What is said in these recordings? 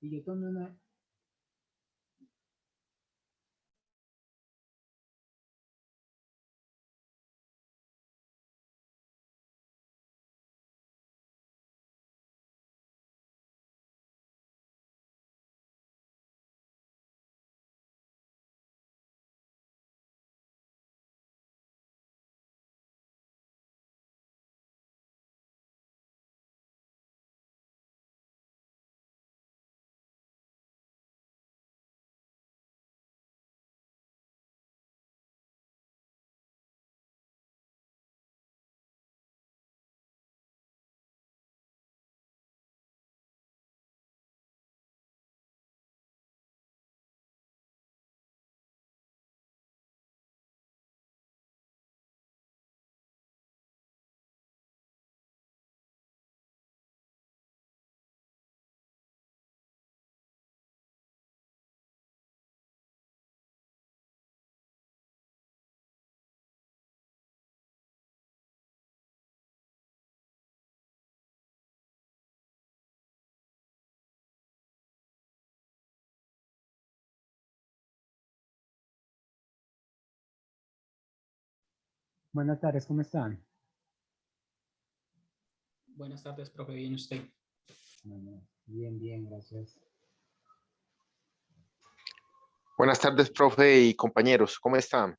Y yo tomé una... Buenas tardes, ¿cómo están? Buenas tardes, profe. Bien, usted. Bueno, bien, bien, gracias. Buenas tardes, profe y compañeros, ¿cómo están?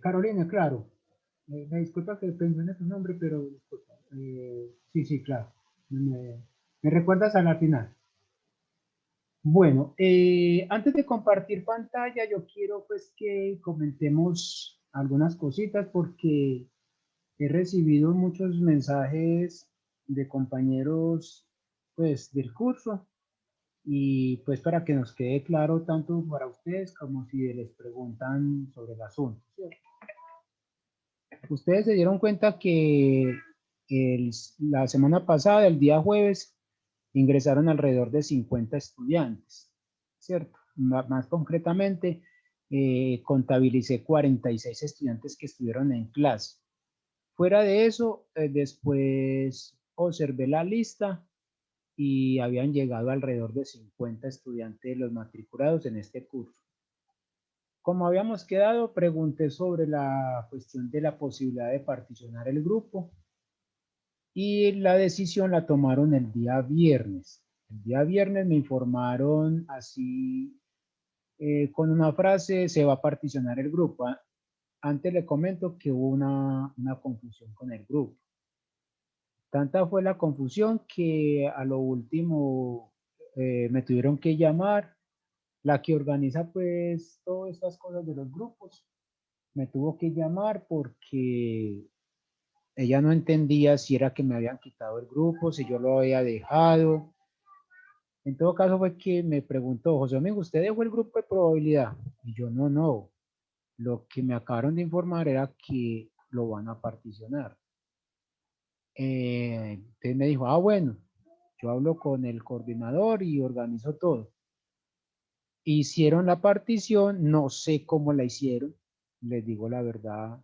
Carolina, claro. Me disculpa que mencioné tu nombre, pero disculpa. Sí, sí, claro. Me recuerdas a la final. Bueno, antes de compartir pantalla, yo quiero pues que comentemos algunas cositas porque he recibido muchos mensajes de compañeros pues del curso y pues para que nos quede claro tanto para ustedes como si les preguntan sobre el asunto. Ustedes se dieron cuenta que la semana pasada, el día jueves, ingresaron alrededor de 50 estudiantes, ¿cierto? Más concretamente, contabilicé 46 estudiantes que estuvieron en clase. Fuera de eso, después observé la lista y habían llegado alrededor de 50 estudiantes los matriculados en este curso. Como habíamos quedado, pregunté sobre la cuestión de la posibilidad de particionar el grupo y la decisión la tomaron el día viernes. El día viernes me informaron así con una frase: se va a particionar el grupo. Antes le comento que hubo una confusión con el grupo. Tanta fue la confusión que a lo último me tuvieron que llamar. La que organiza pues todas estas cosas de los grupos me tuvo que llamar porque ella no entendía si era que me habían quitado el grupo, si yo lo había dejado. En todo caso fue que me preguntó: José Domingo, ¿usted dejó el grupo de probabilidad? Y yo no. Lo que me acabaron de informar era que lo van a particionar. Entonces me dijo: bueno, yo hablo con el coordinador y organizo todo. Hicieron la partición, no sé cómo la hicieron, les digo la verdad,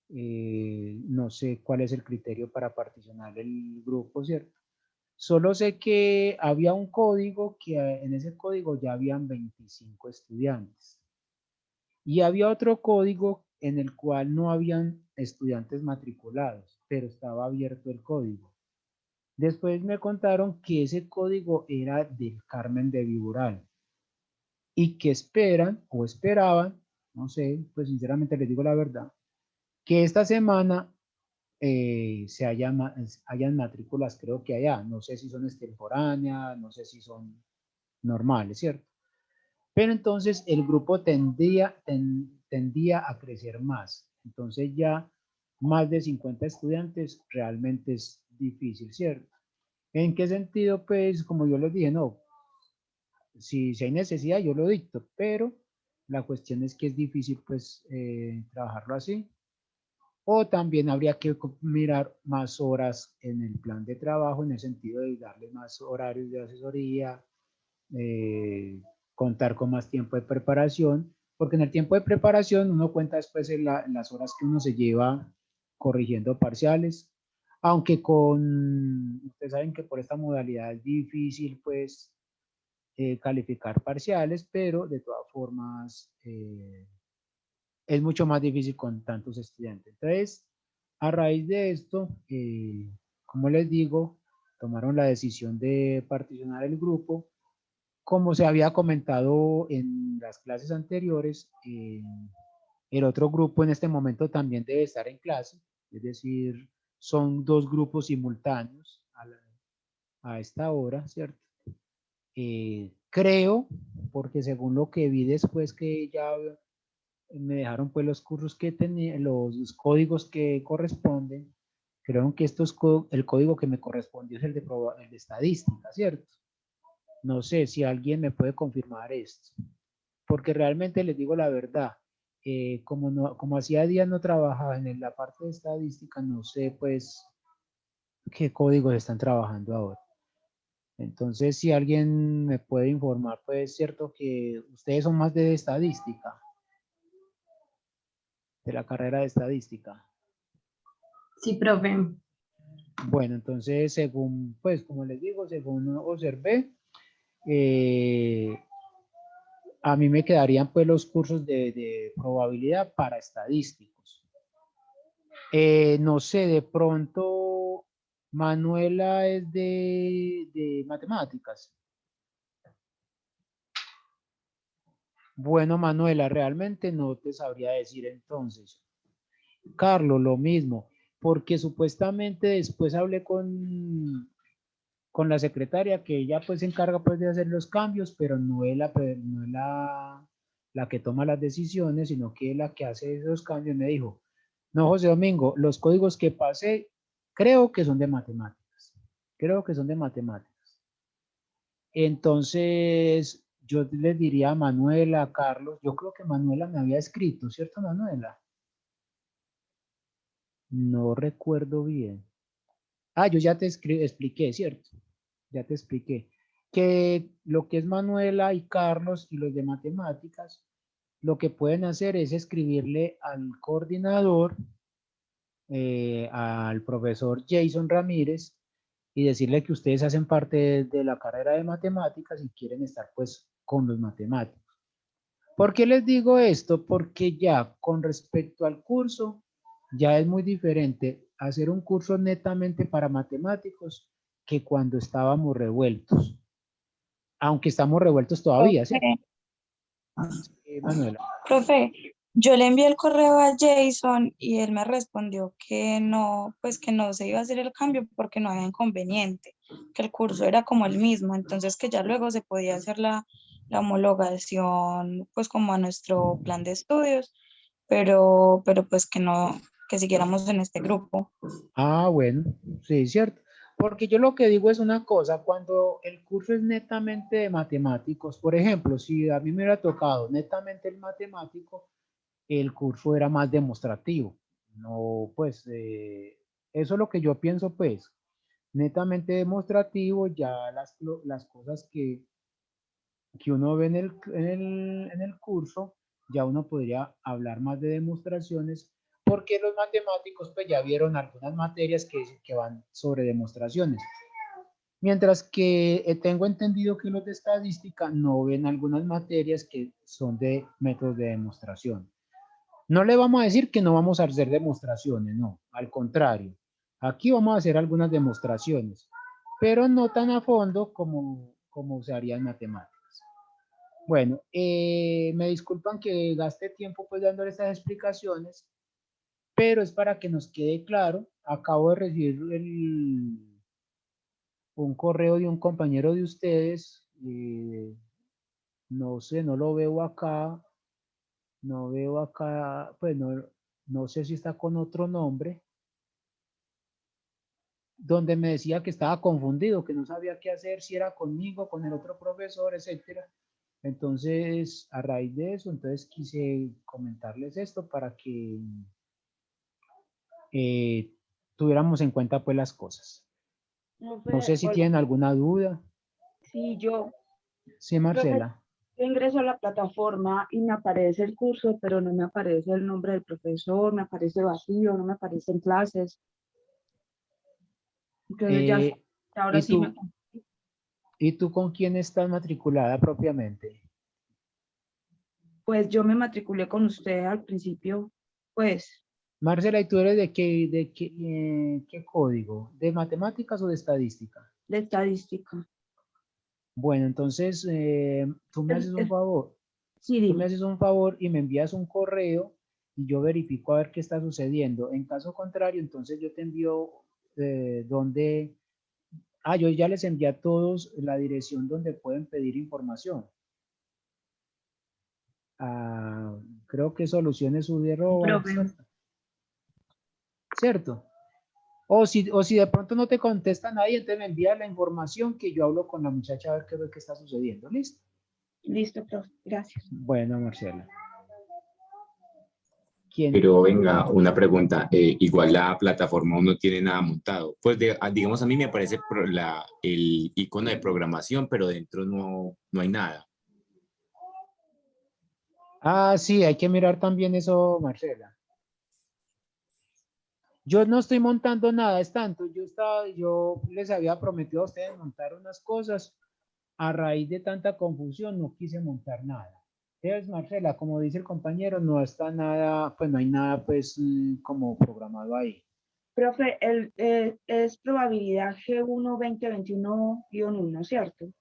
no sé cuál es el criterio para particionar el grupo, ¿cierto? Solo sé que había un código, que en ese código ya habían 25 estudiantes. Y había otro código en el cual no habían estudiantes matriculados, pero estaba abierto el código. Después me contaron que ese código era del Carmen de Viboral y que esperan o esperaban, no sé, pues sinceramente les digo la verdad, que esta semana hayan matrículas, creo que allá, no sé si son extemporáneas, no sé si son normales, ¿cierto? Pero entonces el grupo tendía a crecer más. Entonces ya más de 50 estudiantes realmente es difícil, ¿cierto? ¿En qué sentido? Pues como yo les dije, no, si hay necesidad yo lo dicto, pero la cuestión es que es difícil pues trabajarlo así. O también habría que mirar más horas en el plan de trabajo, en el sentido de darle más horarios de asesoría, contar con más tiempo de preparación, porque en el tiempo de preparación uno cuenta después en las horas que uno se lleva corrigiendo parciales, aunque ustedes saben que por esta modalidad es difícil, pues, calificar parciales, pero de todas formas es mucho más difícil con tantos estudiantes. Entonces, a raíz de esto, como les digo, tomaron la decisión de particionar el grupo. Como se había comentado en las clases anteriores, el otro grupo en este momento también debe estar en clase, es decir, son dos grupos simultáneos a esta hora, ¿cierto? Creo, porque según lo que vi después que ya me dejaron pues los cursos que tenía, los códigos que corresponden, creo que el código que me correspondió es el de estadística, ¿cierto? No sé si alguien me puede confirmar esto, porque realmente les digo la verdad, como hacía días no trabajaba en la parte de estadística, no sé pues qué códigos están trabajando ahora. Entonces, si alguien me puede informar, pues es cierto que ustedes son más de estadística, de la carrera de estadística. Sí, profe. Bueno, entonces, según, pues, como les digo, según observé, eh, a mí me quedarían, pues, los cursos de probabilidad para estadísticos. No sé, de pronto, Manuela es de matemáticas. Bueno, Manuela, realmente no te sabría decir entonces. Carlos, lo mismo, porque supuestamente después hablé con la secretaria que ella pues se encarga pues de hacer los cambios, pero no es la que toma las decisiones, sino que es la que hace esos cambios. Me dijo, no, José Domingo, los códigos que pasé creo que son de matemáticas, creo que son de matemáticas. Entonces, yo les diría a Manuela, a Carlos, yo creo que Manuela me había escrito, ¿cierto, Manuela? No recuerdo bien. Ah, yo ya te expliqué, ¿cierto? Ya te expliqué. Que lo que es Manuela y Carlos y los de matemáticas, lo que pueden hacer es escribirle al coordinador, al profesor Jason Ramírez, y decirle que ustedes hacen parte de la carrera de matemáticas y quieren estar pues con los matemáticos. ¿Por qué les digo esto? Porque ya con respecto al curso, ya es muy diferente hacer un curso netamente para matemáticos que cuando estábamos revueltos. Aunque estamos revueltos todavía, ¿cierto? Manuela. Profe, yo le envié el correo a Jason y él me respondió que no, pues que no se iba a hacer el cambio porque no había inconveniente, que el curso era como el mismo, entonces que ya luego se podía hacer la homologación pues como a nuestro plan de estudios, pero pues que no, que siguiéramos en este grupo. Ah, bueno, sí, cierto. Porque yo lo que digo es una cosa, cuando el curso es netamente de matemáticos, por ejemplo, si a mí me hubiera tocado netamente el matemático, el curso era más demostrativo. No, pues, eso es lo que yo pienso, pues, netamente demostrativo, ya las cosas que uno ve en el curso, ya uno podría hablar más de demostraciones, porque los matemáticos pues ya vieron algunas materias que van sobre demostraciones. Mientras que tengo entendido que los de estadística no ven algunas materias que son de métodos de demostración. No le vamos a decir que no vamos a hacer demostraciones, no, al contrario. Aquí vamos a hacer algunas demostraciones, pero no tan a fondo como se haría en matemáticas. Bueno, me disculpan que gaste tiempo pues dándole estas explicaciones, pero es para que nos quede claro. Acabo de recibir un correo de un compañero de ustedes. No sé, no lo veo acá. No veo acá, pues no sé si está con otro nombre, donde me decía que estaba confundido, que no sabía qué hacer, si era conmigo, con el otro profesor, etcétera. Entonces, a raíz de eso, entonces quise comentarles esto para que tuviéramos en cuenta pues las cosas. No sé si Hola. tienen alguna duda. Sí, yo, Sí, profe, Marcela. yo ingreso a la plataforma y me aparece el curso, pero no me aparece el nombre del profesor, me aparece vacío, no me aparecen clases. Entonces ya, Ahora ¿Y sí me... tú, ¿y tú con quién estás matriculada propiamente? Pues yo me matriculé con usted al principio, pues, Marcela, ¿y tú eres qué código? ¿De matemáticas o de estadística? de estadística. Bueno, entonces tú me Es- haces un es- favor. sí, Tú me dime. haces un favor y me envías un correo y yo verifico a ver qué está sucediendo. En caso contrario, entonces yo te envío donde... Ah, yo ya les envié a todos la dirección donde pueden pedir información. Ah, creo que soluciones UD@, Profe, ¿cierto? ¿Cierto? O si de pronto no te contestan ahí, entonces me envía la información que yo hablo con la muchacha a ver qué es lo que está sucediendo. ¿Listo? listo, profe, gracias. Bueno, Marcela. ¿Quién? Pero venga, una pregunta, igual la plataforma no tiene nada montado. Pues digamos, a mí me aparece el icono de programación, pero dentro no hay nada. Ah, sí, hay que mirar también eso, Marcela. Yo no estoy montando nada, es tanto, yo les había prometido a ustedes montar unas cosas, a raíz de tanta confusión no quise montar nada. Entonces, Marcela, como dice el compañero, no está nada, pues no hay nada pues como programado ahí. Profe, es probabilidad G1 2021-1, ¿cierto?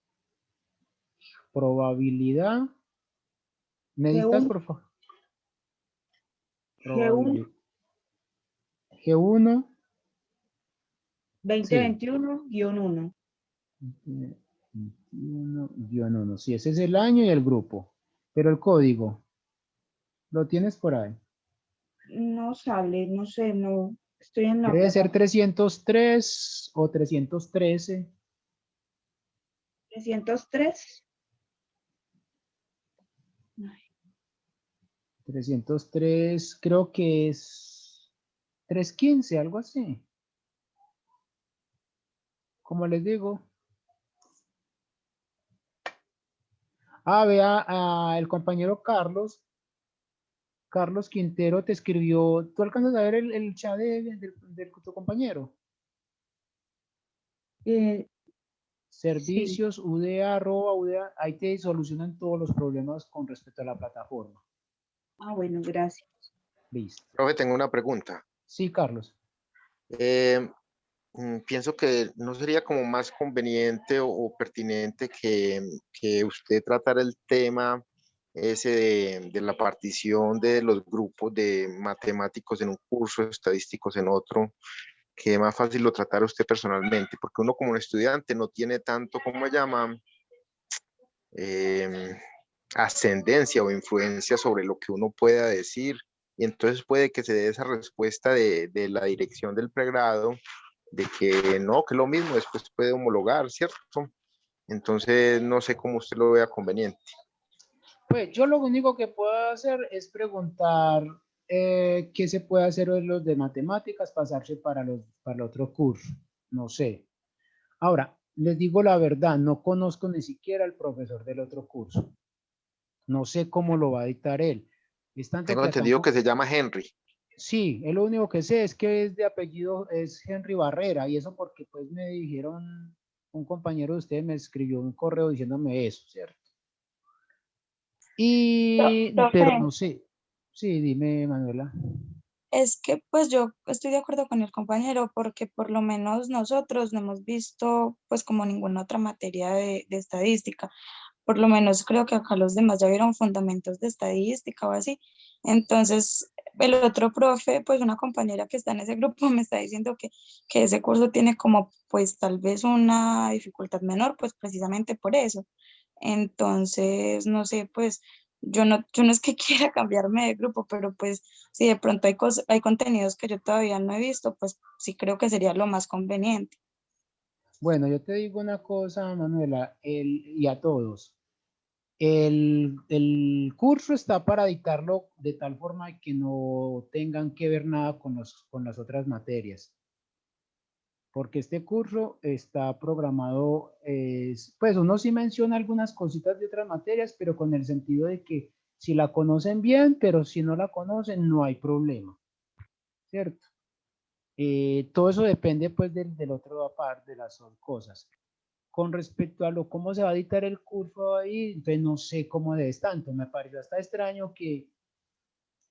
Probabilidad, necesitas G1, por favor, G1 probabilidad. G1, sí. 2021-1. 21-1, sí, ese es el año y el grupo, pero el código, ¿lo tienes por ahí? No sale, no sé, no estoy en la Debe ser plataforma. 303 o 313. 303. 303, creo que es 315, algo así. Como les digo. Vea, el compañero Carlos Quintero te escribió. ¿Tú alcanzas a ver el chat de tu compañero? Sí. Servicios, UDA, UDA, ahí te solucionan todos los problemas con respecto a la plataforma. Ah, bueno, gracias. Listo. Profe, tengo una pregunta. Sí, Carlos. Eh, Pienso que no sería como más conveniente o pertinente que usted tratara el tema ese de la partición de los grupos de matemáticos en un curso, estadísticos en otro, que más fácil lo tratara usted personalmente, porque uno como un estudiante no tiene tanto, ¿cómo se llama? Eh, Ascendencia o influencia sobre lo que uno pueda decir, y entonces puede que se dé esa respuesta de la dirección del pregrado de que no, que lo mismo, después puede homologar, ¿cierto? Entonces, no sé cómo usted lo vea conveniente. Pues yo lo único que puedo hacer es preguntar qué se puede hacer en los de matemáticas, pasarse para el otro curso. No sé. Ahora, les digo la verdad, no conozco ni siquiera al profesor del otro curso. No sé cómo lo va a dictar él. Es tanto Tengo que acá entendido que se llama Henry. sí, es lo único que sé es que es de apellido, es Henry Barrera, y eso porque pues me dijeron, un compañero de ustedes me escribió un correo diciéndome eso, ¿cierto? Pero Profe, no sé. Sí, dime, Manuela. es que pues yo estoy de acuerdo con el compañero porque por lo menos nosotros no hemos visto pues como ninguna otra materia de estadística. Por lo menos creo que acá los demás ya vieron fundamentos de estadística o así. Entonces, el otro profe, pues una compañera que está en ese grupo me está diciendo que ese curso tiene como pues tal vez una dificultad menor, pues precisamente por eso. Entonces, no sé, pues yo no es que quiera cambiarme de grupo, pero pues si de pronto hay contenidos que yo todavía no he visto, pues sí creo que sería lo más conveniente. Bueno, yo te digo una cosa, Manuela, y a todos. El curso está para dictarlo de tal forma que no tengan que ver nada con las otras materias. Porque este curso está programado, pues uno sí menciona algunas cositas de otras materias, pero con el sentido de que si la conocen bien, pero si no la conocen, no hay problema, ¿cierto? Todo eso depende pues del otro parte de las dos cosas. Con respecto a cómo se va a dictar el curso ahí, entonces no sé cómo es tanto. Me pareció hasta extraño que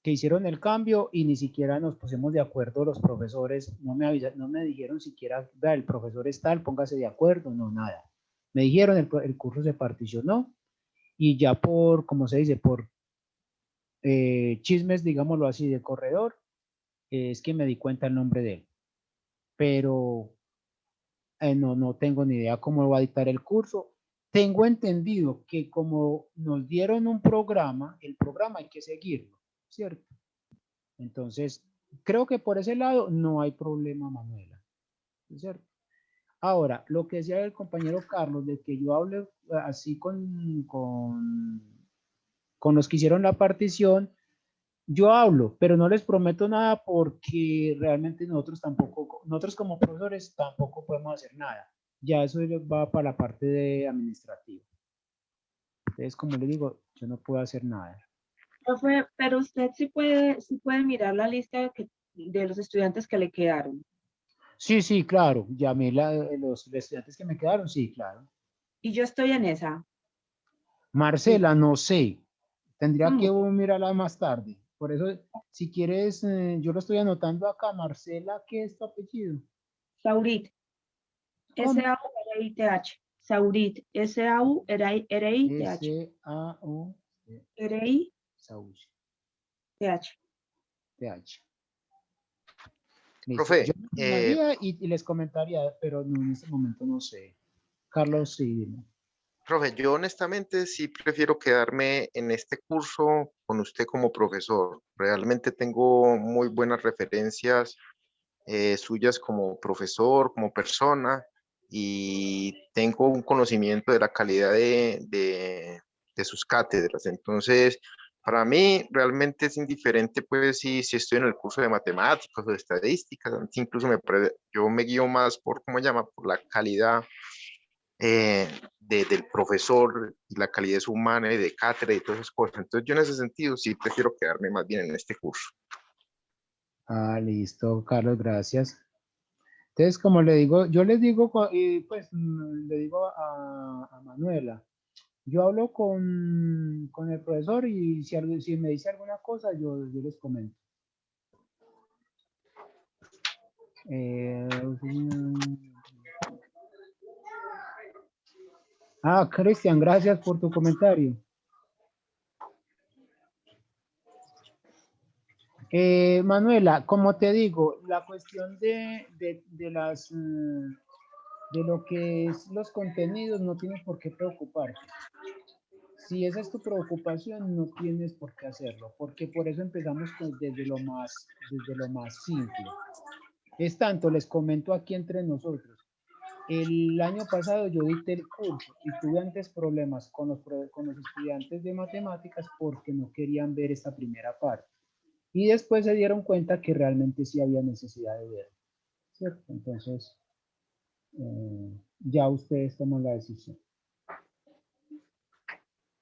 hicieron el cambio y ni siquiera nos pusimos de acuerdo los profesores. No me dijeron siquiera, vea, el profesor es tal, póngase de acuerdo, no, nada. Me dijeron, el curso se particionó y ya por, como se dice, por chismes, digámoslo así, de corredor, es que me di cuenta el nombre de él. Pero no tengo ni idea cómo va a dictar el curso. Tengo entendido que como nos dieron un programa, el programa hay que seguirlo, ¿cierto? Entonces, creo que por ese lado no hay problema, Manuela, ¿cierto? Ahora, lo que decía el compañero Carlos, de que yo hable así con los que hicieron la partición, yo hablo, pero no les prometo nada porque realmente nosotros como profesores tampoco podemos hacer nada. Ya eso va para la parte de administrativa. Entonces, como les digo, yo no puedo hacer nada. Profe, pero usted sí puede mirar la lista de los estudiantes que le quedaron. Sí, claro. Llamé los estudiantes que me quedaron, sí, claro. Y yo estoy en esa. Marcela, no sé. Tendría que ¿Cómo? mirarla más tarde. Por eso, si quieres, yo lo estoy anotando acá. Marcela, ¿qué es tu apellido? Saurit. ¿Cómo? S-A-U-R-I-T-H. Saurit. S-A-U-R-I-T-H. S-A-U. R-I-T-H. Sauch. TH. Listo. Profe, Yo me y les comentaría, pero no, en este momento no sé. Carlos, sí, dime. profe, yo honestamente sí prefiero quedarme en este curso con usted como profesor. Realmente tengo muy buenas referencias suyas como profesor, como persona, y tengo un conocimiento de la calidad de sus cátedras. Entonces, para mí realmente es indiferente, pues, si estoy en el curso de matemáticas o de estadísticas. Incluso yo me guío más por, ¿cómo se llama? Por la calidad del profesor y la calidez humana y de cátedra y todas esas cosas. Entonces, yo en ese sentido sí prefiero quedarme más bien en este curso. Listo, Carlos, gracias. Entonces, como le digo, yo les digo, pues le digo a Manuela, yo hablo con el profesor y si me dice alguna cosa, yo les comento. Cristian, gracias por tu comentario. Manuela, como te digo, la cuestión de lo que es los contenidos no tienes por qué preocuparte. Si esa es tu preocupación, no tienes por qué hacerlo, porque por eso empezamos desde lo más simple. Es tanto, les comento aquí entre nosotros. El año pasado yo dicté el curso y tuve antes problemas con los estudiantes de matemáticas porque no querían ver esta primera parte. Y después se dieron cuenta que realmente sí había necesidad de verlo, ¿cierto? Entonces, ya ustedes toman la decisión.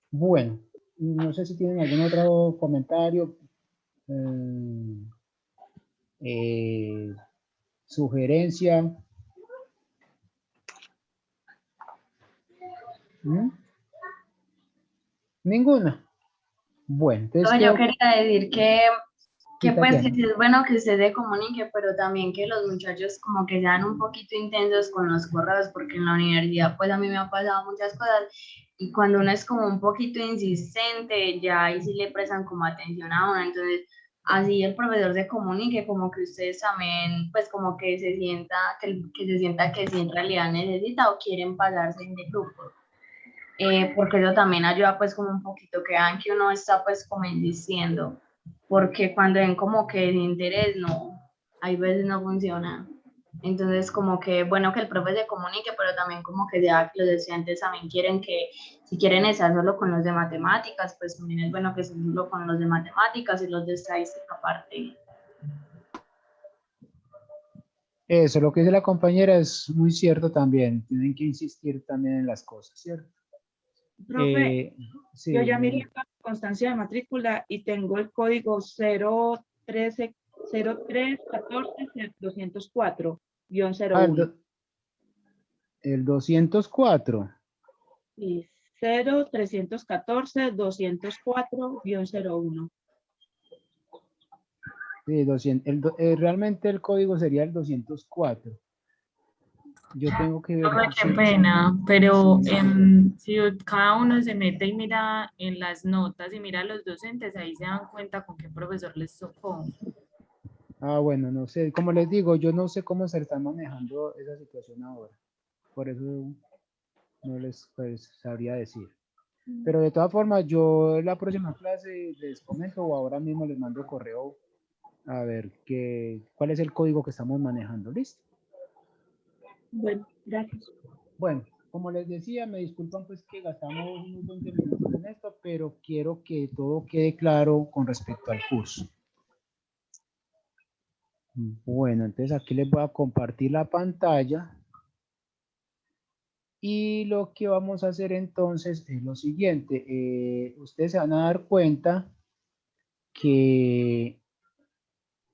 Bueno, no sé si tienen algún otro comentario, sugerencia. ¿Mm? Ninguna. Bueno, entonces No, yo quería decir que pues que Tatiana. sí es bueno que usted se comunique, pero también que los muchachos como que sean un poquito intensos con los correos, porque en la universidad pues a mí me han pasado muchas cosas y cuando uno es como un poquito insistente, ya ahí sí le prestan como atención a uno, entonces así el profesor se comunique, como que ustedes también pues como que se sienta, que se sienta que sí en realidad necesita o quieren pasarse de grupo. Porque eso también ayuda pues como un poquito que vean que uno está pues como insistiendo, porque cuando ven como que el interés no, hay veces no funciona. Entonces como que bueno que el profe se comunique, pero también como que ya que los estudiantes también quieren que, si quieren estar solo con los de matemáticas, pues también es bueno que estén solo con los de matemáticas y los de estadística aparte. Eso, lo que dice la compañera es muy cierto también. Tienen que insistir también en las cosas, ¿cierto? Profe, Sí, yo ya miré la constancia de matrícula y tengo el código 013 0314-204-01. El 204. Y 0314-204-01. Sí, 200, realmente el código sería el 204. Yo tengo que ver. Profe, qué pena, pero sí, si cada uno se mete y mira en las notas y mira a los docentes, ahí se dan cuenta con qué profesor les tocó. Bueno, no sé. Como les digo, yo no sé cómo se está manejando esa situación ahora. Por eso no les pues, sabría decir. Pero de todas formas, yo en la próxima clase les comento o ahora mismo les mando correo a ver cuál es el código que estamos manejando. ¿Listo? Bueno, gracias. Bueno, como les decía, me disculpan pues que gastamos unos 20 minutos en esto, pero quiero que todo quede claro con respecto al curso. Bueno, entonces aquí les voy a compartir la pantalla. Y lo que vamos a hacer entonces es lo siguiente. Ustedes se van a dar cuenta que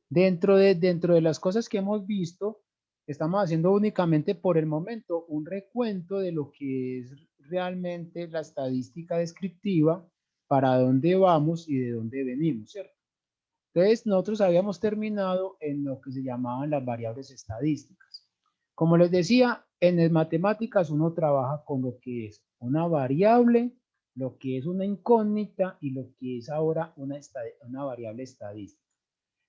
dentro de las cosas que hemos visto, estamos haciendo únicamente por el momento un recuento de lo que es realmente la estadística descriptiva, para dónde vamos y de dónde venimos, ¿cierto? Entonces, nosotros habíamos terminado en lo que se llamaban las variables estadísticas. Como les decía, en las matemáticas uno trabaja con lo que es una variable, lo que es una incógnita y lo que es ahora una variable estadística.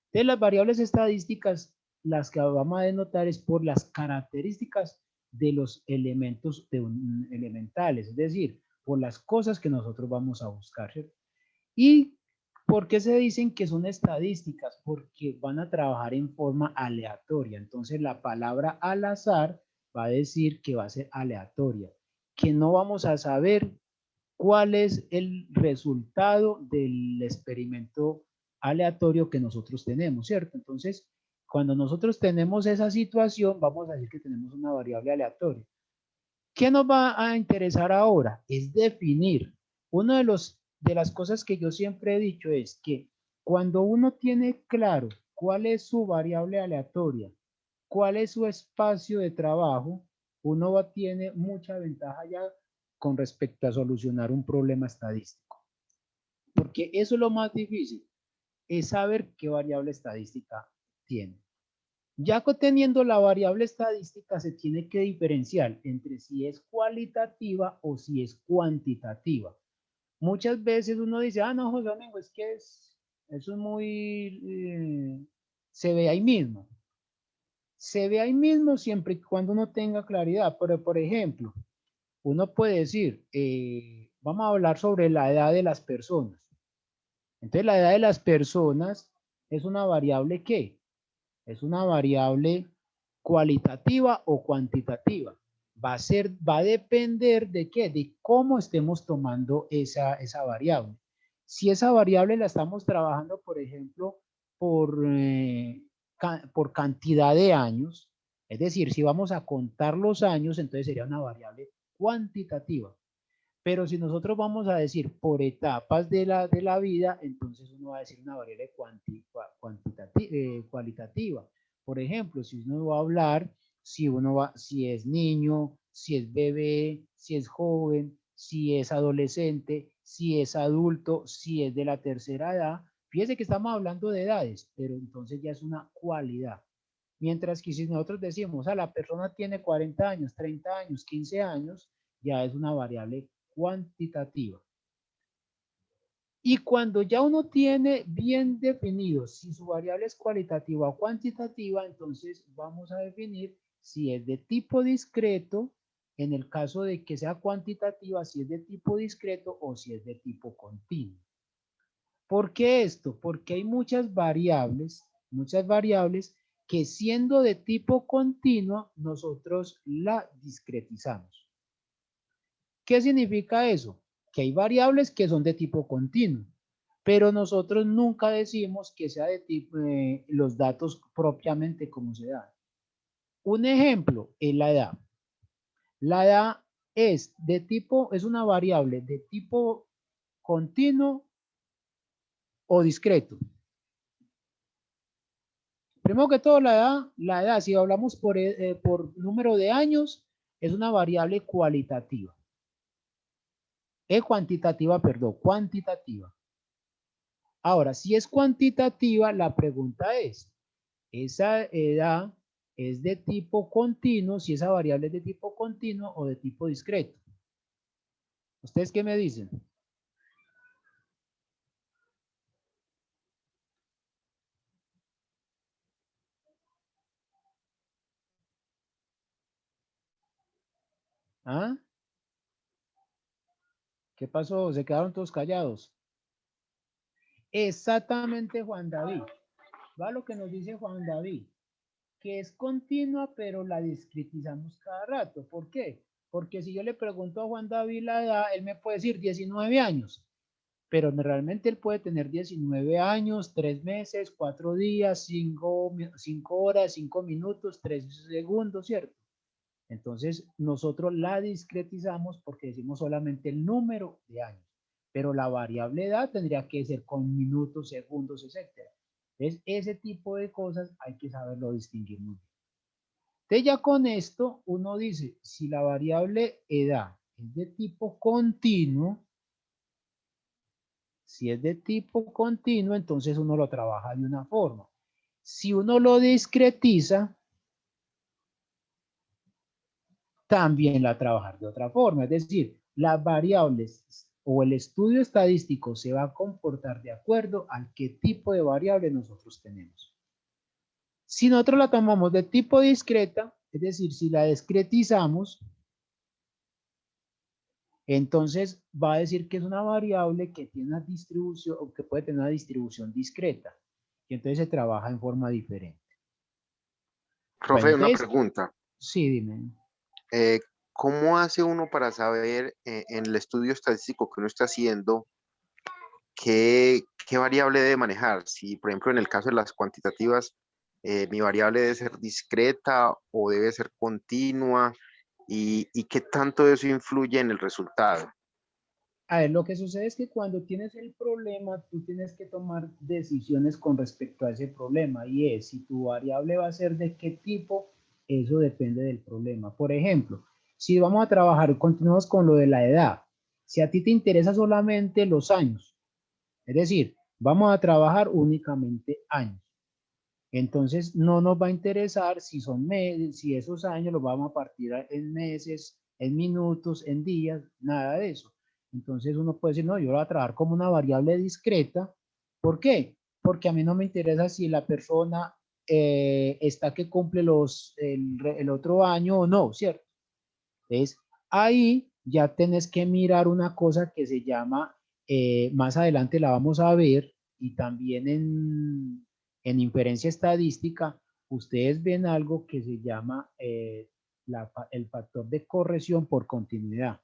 Entonces, las variables estadísticas, las que vamos a denotar es por las características de los elementos elementales, es decir, por las cosas que nosotros vamos a buscar, ¿cierto? ¿Y por qué se dicen que son estadísticas? Porque van a trabajar en forma aleatoria. Entonces, la palabra al azar va a decir que va a ser aleatoria, que no vamos a saber cuál es el resultado del experimento aleatorio que nosotros tenemos, ¿cierto? Entonces, cuando nosotros tenemos esa situación, vamos a decir que tenemos una variable aleatoria. ¿Qué nos va a interesar ahora? Es definir. Una de las cosas que yo siempre he dicho es que cuando uno tiene claro cuál es su variable aleatoria, cuál es su espacio de trabajo, uno tiene mucha ventaja ya con respecto a solucionar un problema estadístico. Porque eso es lo más difícil, es saber qué variable estadística tiene. Ya teniendo la variable estadística, se tiene que diferenciar entre si es cualitativa o si es cuantitativa. Muchas veces uno dice, no, José Domingo, es que eso es muy, se ve ahí mismo. Se ve ahí mismo siempre y cuando uno tenga claridad. Pero, por ejemplo, uno puede decir, vamos a hablar sobre la edad de las personas. Entonces, la edad de las personas es una variable ¿qué? Es una variable cualitativa o cuantitativa. Va a depender de qué, de cómo estemos tomando esa variable. Si esa variable la estamos trabajando, por ejemplo, por cantidad de años, es decir, si vamos a contar los años, entonces sería una variable cuantitativa. Pero si nosotros vamos a decir por etapas de la vida, entonces uno va a decir una variable cualitativa. Por ejemplo, si uno va a hablar, si es niño, si es bebé, si es joven, si es adolescente, si es adulto, si es de la tercera edad, fíjese que estamos hablando de edades, pero entonces ya es una cualidad. Mientras que si nosotros decimos, la persona tiene 40 años, 30 años, 15 años, ya es una variable cuantitativa. Y cuando ya uno tiene bien definido si su variable es cualitativa o cuantitativa, entonces vamos a definir si es de tipo discreto, en el caso de que sea cuantitativa, si es de tipo discreto o si es de tipo continuo. ¿Por qué esto? Porque hay muchas variables que siendo de tipo continuo, nosotros la discretizamos. ¿Qué significa eso? Que hay variables que son de tipo continuo, pero nosotros nunca decimos que sea de tipo, los datos propiamente como se dan. Un ejemplo es la edad. La edad es una variable de tipo continuo o discreto. Primero que todo, la edad, si hablamos por número de años, es una variable cualitativa. Cuantitativa, perdón, cuantitativa. Ahora, si es cuantitativa, la pregunta es, ¿esa edad es de tipo continuo, si esa variable es de tipo continuo o de tipo discreto? ¿Ustedes qué me dicen? ¿Ah? ¿Qué pasó? ¿Se quedaron todos callados? Exactamente, Juan David. Va lo que nos dice Juan David, que es continua, pero la discretizamos cada rato. ¿Por qué? Porque si yo le pregunto a Juan David la edad, él me puede decir 19 años, pero realmente él puede tener 19 años, 3 meses, 4 días, 5 horas, 5 minutos, 3 segundos, ¿cierto? Entonces, nosotros la discretizamos porque decimos solamente el número de años, pero la variable edad tendría que ser con minutos, segundos, etc. Entonces, ese tipo de cosas hay que saberlo distinguir muy bien. Entonces, ya con esto, uno dice, si la variable edad es de tipo continuo, si es de tipo continuo, entonces uno lo trabaja de una forma. Si uno lo discretiza, también la trabajar de otra forma. Es decir, las variables o el estudio estadístico se va a comportar de acuerdo al qué tipo de variable nosotros tenemos. Si nosotros la tomamos de tipo discreta, es decir, si la discretizamos, entonces va a decir que es una variable que tiene una distribución o que puede tener una distribución discreta. Y entonces se trabaja en forma diferente. Profe, Bueno, una entonces, pregunta. sí, dime. ¿Cómo hace uno para saber en el estudio estadístico que uno está haciendo qué variable debe manejar? Si, por ejemplo, en el caso de las cuantitativas, mi variable debe ser discreta o debe ser continua y qué tanto eso influye en el resultado. A ver, lo que sucede es que cuando tienes el problema, tú tienes que tomar decisiones con respecto a ese problema y es si tu variable va a ser de qué tipo, eso depende del problema. Por ejemplo, si vamos a trabajar, continuamos con lo de la edad. Si a ti te interesa solamente los años, es decir, vamos a trabajar únicamente años. Entonces no nos va a interesar si son meses, si esos años los vamos a partir en meses, en minutos, en días, nada de eso. Entonces uno puede decir, no, yo lo voy a trabajar como una variable discreta. ¿Por qué? Porque a mí no me interesa si la persona está que cumple el otro año o no, ¿cierto? Entonces ahí ya tenés que mirar una cosa que se llama, más adelante la vamos a ver, y también en inferencia estadística, ustedes ven algo que se llama el factor de corrección por continuidad.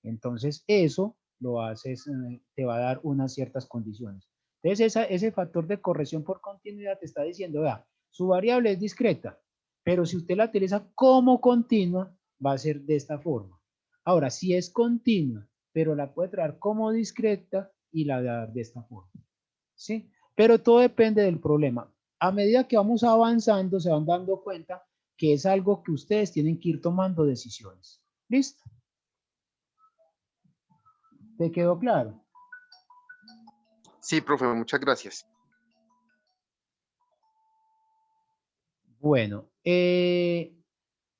Entonces, eso lo haces, te va a dar unas ciertas condiciones. Entonces, ese factor de corrección por continuidad te está diciendo, vea, su variable es discreta, pero si usted la utiliza como continua, va a ser de esta forma. Ahora, si es continua, pero la puede traer como discreta y la dar de esta forma. ¿Sí? Pero todo depende del problema. A medida que vamos avanzando, se van dando cuenta que es algo que ustedes tienen que ir tomando decisiones. ¿Listo? ¿Te quedó claro? Sí, profe, muchas gracias. Bueno,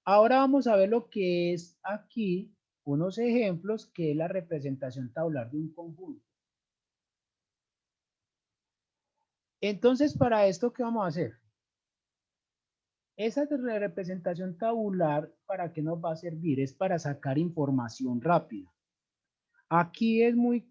ahora vamos a ver lo que es aquí, unos ejemplos, que es la representación tabular de un conjunto. Entonces, para esto, ¿qué vamos a hacer? Esa representación tabular, ¿para qué nos va a servir? Es para sacar información rápida. Aquí es muy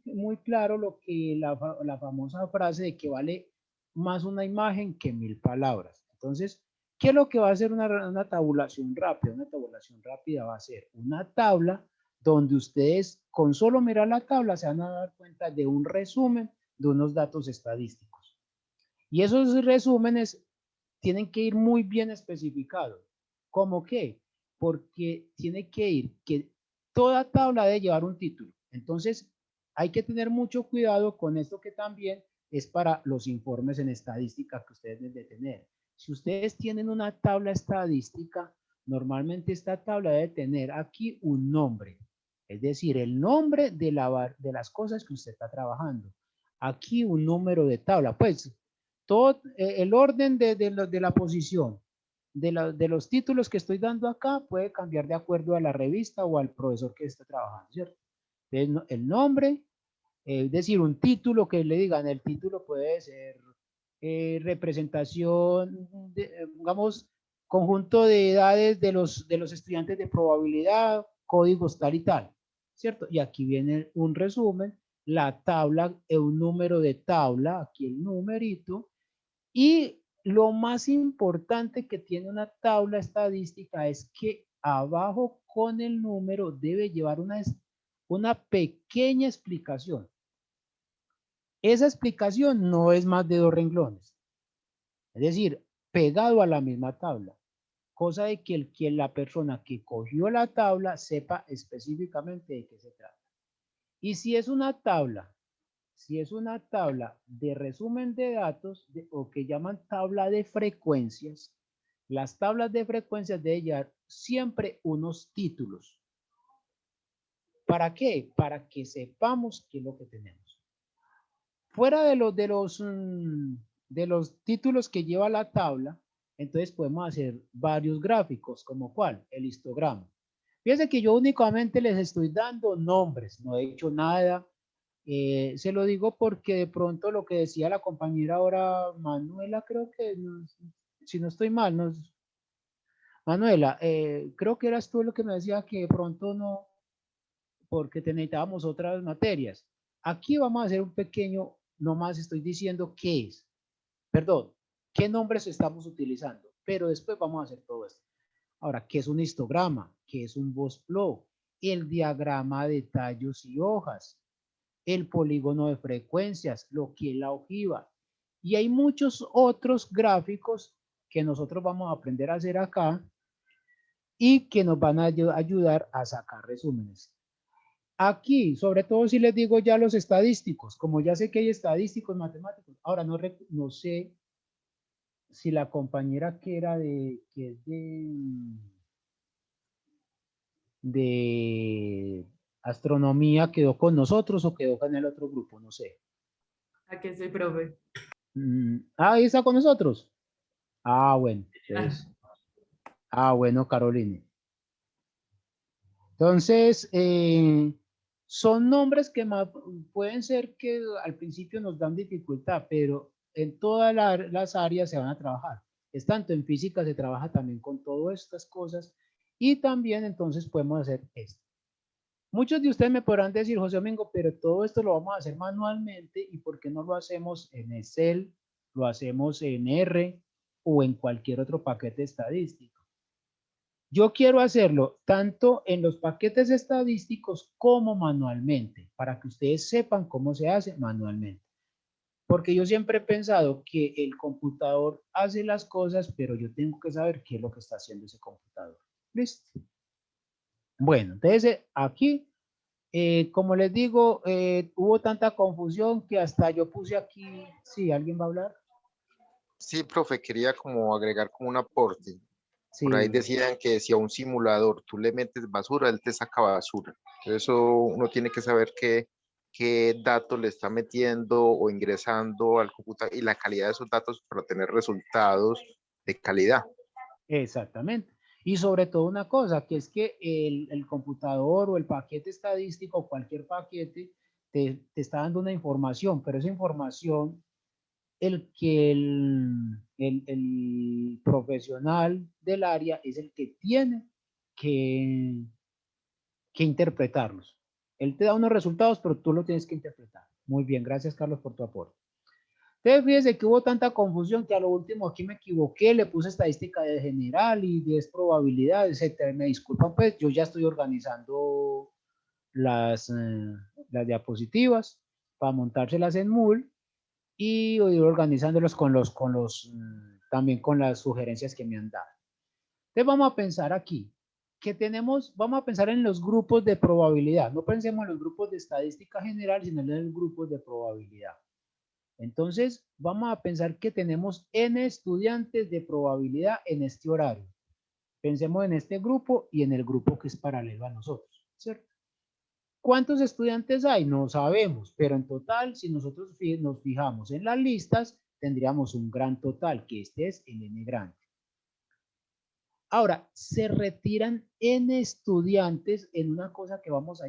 claro lo que la famosa frase de que vale más una imagen que 1000 palabras. Entonces, ¿qué es lo que va a hacer una tabulación rápida? Una tabulación rápida va a ser una tabla donde ustedes con solo mirar la tabla se van a dar cuenta de un resumen de unos datos estadísticos. Y esos resúmenes tienen que ir muy bien especificados. ¿Cómo qué? Porque tiene que ir que toda tabla debe llevar un título. Entonces, hay que tener mucho cuidado con esto, que también es para los informes en estadística que ustedes deben de tener. si ustedes tienen una tabla estadística, normalmente esta tabla debe tener aquí un nombre, es decir, el nombre de las cosas que usted está trabajando. Aquí un número de tabla, pues todo el orden de la posición de los títulos que estoy dando acá puede cambiar de acuerdo a la revista o al profesor que esté trabajando, ¿cierto? Entonces, el nombre, es decir, un título que le digan, el título puede ser representación, digamos, conjunto de edades de los estudiantes de probabilidad, códigos tal y tal, ¿cierto? Y aquí viene un resumen, la tabla, un número de tabla, aquí el numerito, y lo más importante que tiene una tabla estadística es que abajo con el número debe llevar una pequeña explicación. Esa explicación no es más de 2 renglones. Es decir, pegado a la misma tabla. Cosa de que la persona que cogió la tabla sepa específicamente de qué se trata. Y si es una tabla de resumen de datos o que llaman tabla de frecuencias, las tablas de frecuencias deben llevar siempre unos títulos. ¿Para qué? Para que sepamos qué es lo que tenemos. Fuera de los títulos que lleva la tabla, entonces podemos hacer varios gráficos, como ¿cuál? El histograma. Fíjense que yo únicamente les estoy dando nombres, no he hecho nada. Se lo digo porque de pronto lo que decía la compañera ahora, Manuela, creo que, si no estoy mal, Manuela, creo que eras tú lo que me decía que de pronto no, porque necesitábamos otras materias. Aquí vamos a hacer un pequeño, nomás estoy diciendo qué es, perdón, qué nombres estamos utilizando, pero después vamos a hacer todo esto. Ahora, ¿qué es un histograma? ¿Qué es un Boss-Plot? El diagrama de tallos y hojas, el polígono de frecuencias, lo que es la ojiva. Y hay muchos otros gráficos que nosotros vamos a aprender a hacer acá y que nos van a ayudar a sacar resúmenes. Aquí, sobre todo si les digo ya los estadísticos, como ya sé que hay estadísticos matemáticos, ahora no sé si la compañera que es de astronomía quedó con nosotros o quedó con el otro grupo, no sé. Aquí estoy, profe. Ahí está con nosotros. Ah, bueno. Entonces, bueno, Caroline. Entonces, son nombres que pueden ser que al principio nos dan dificultad, pero en todas las áreas se van a trabajar. Es tanto en física se trabaja también con todas estas cosas y también entonces podemos hacer esto. Muchos de ustedes me podrán decir, José Domingo, pero todo esto lo vamos a hacer manualmente y ¿por qué no lo hacemos en Excel, lo hacemos en R o en cualquier otro paquete estadístico? Yo quiero hacerlo tanto en los paquetes estadísticos como manualmente, para que ustedes sepan cómo se hace manualmente. Porque yo siempre he pensado que el computador hace las cosas, pero yo tengo que saber qué es lo que está haciendo ese computador. ¿Listo? Bueno, entonces aquí, como les digo, hubo tanta confusión que hasta yo puse aquí, sí, ¿alguien va a hablar? Sí, profe, quería como agregar como un aporte. Por ahí Sí, decían que si a un simulador tú le metes basura, él te saca basura. Eso uno tiene que saber qué datos le está metiendo o ingresando al computador y la calidad de esos datos para tener resultados de calidad. exactamente. Y sobre todo una cosa, que es que el computador o el paquete estadístico o cualquier paquete te está dando una información, pero esa información, el profesional del área es el que tiene que, que interpretarlos. Él te da unos resultados, pero tú lo tienes que interpretar. Muy bien, gracias Carlos por tu aporte. Entonces, fíjese que hubo tanta confusión que a lo último aquí me equivoqué, le puse estadística de general y de probabilidad, etc. Me disculpan, pues yo ya estoy organizando las diapositivas para montárselas en Moodle y ir organizándolos también con las sugerencias que me han dado. Entonces vamos a pensar aquí, vamos a pensar en los grupos de probabilidad. No pensemos en los grupos de estadística general, sino en los grupos de probabilidad. Entonces, vamos a pensar que tenemos N estudiantes de probabilidad en este horario. Pensemos en este grupo y en el grupo que es paralelo a nosotros, ¿cierto? ¿Cuántos estudiantes hay? No sabemos, pero en total, si nosotros nos fijamos en las listas, tendríamos un gran total, que este es el N grande. Ahora, se retiran N estudiantes en una cosa que vamos a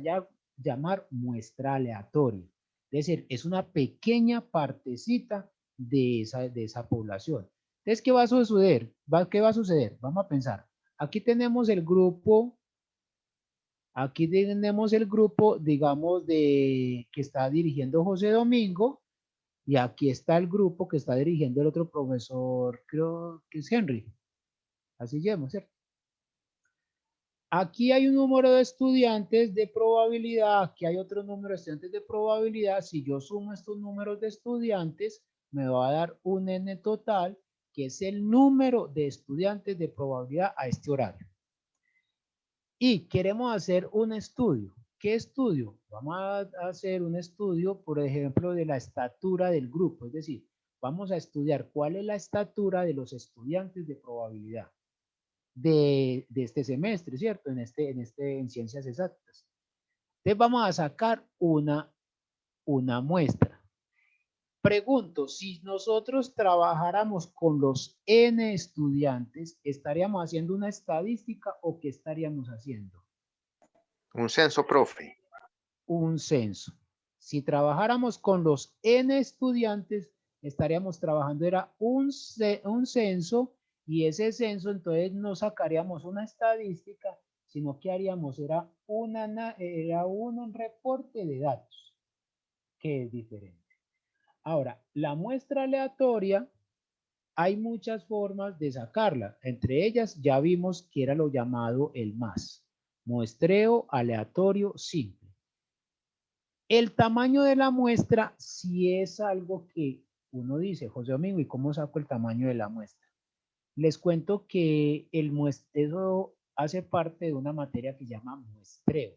llamar muestra aleatoria. Es decir, es una pequeña partecita de esa población. Entonces, ¿qué va a suceder? ¿Qué va a suceder? Vamos a pensar. Aquí tenemos el grupo, digamos, que está dirigiendo José Domingo, y aquí está el grupo que está dirigiendo el otro profesor, creo que es Henry. Así llamo, ¿cierto? Aquí hay un número de estudiantes de probabilidad, aquí hay otro número de estudiantes de probabilidad. Si yo sumo estos números de estudiantes, me va a dar un N total, que es el número de estudiantes de probabilidad a este horario. Y queremos hacer un estudio. ¿Qué estudio? Vamos a hacer un estudio, por ejemplo, de la estatura del grupo. Es decir, vamos a estudiar cuál es la estatura de los estudiantes de probabilidad de este semestre, ¿cierto? En ciencias exactas. Entonces vamos a sacar una muestra. Pregunto, si nosotros trabajáramos con los N estudiantes, ¿estaríamos haciendo una estadística o qué estaríamos haciendo? Un censo, profe. Un censo. Si trabajáramos con los N estudiantes, estaríamos trabajando, era un censo, y ese censo entonces no sacaríamos una estadística, sino que haríamos era un reporte de datos, que es diferente. Ahora, la muestra aleatoria, hay muchas formas de sacarla. Entre ellas ya vimos que era lo llamado el MAS, muestreo aleatorio simple. El tamaño de la muestra si es algo que uno dice, José Domingo, ¿y cómo saco el tamaño de la muestra? Les cuento que el muestreo hace parte de una materia que se llama muestreo.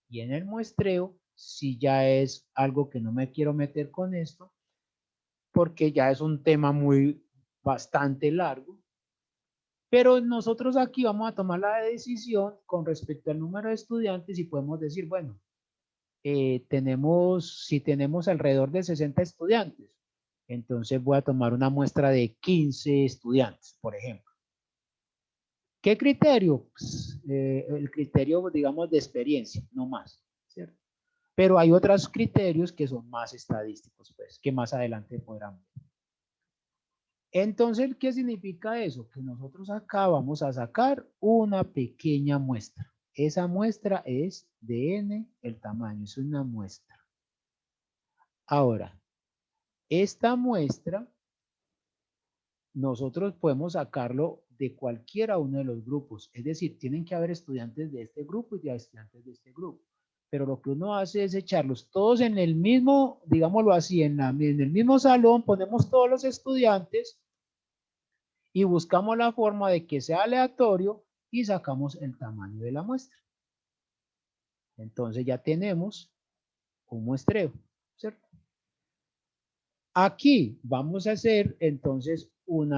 Y en el muestreo, si ya es algo que no me quiero meter con esto, porque ya es un tema bastante largo. Pero nosotros aquí vamos a tomar la decisión con respecto al número de estudiantes y podemos decir, bueno, si tenemos alrededor de 60 estudiantes, entonces voy a tomar una muestra de 15 estudiantes, por ejemplo. ¿Qué criterio? Pues, el criterio, digamos, de experiencia, no más, ¿cierto? Pero hay otros criterios que son más estadísticos, pues, que más adelante podrán ver. Entonces, ¿qué significa eso? Que nosotros acá vamos a sacar una pequeña muestra. Esa muestra es de N, el tamaño, es una muestra. Ahora, esta muestra, nosotros podemos sacarlo de cualquiera uno de los grupos. Es decir, tienen que haber estudiantes de este grupo y de estudiantes de este grupo. Pero lo que uno hace es echarlos todos en el mismo, digámoslo así, en el mismo salón, ponemos todos los estudiantes y buscamos la forma de que sea aleatorio y sacamos el tamaño de la muestra. Entonces ya tenemos un muestreo, ¿cierto? Aquí vamos a hacer entonces un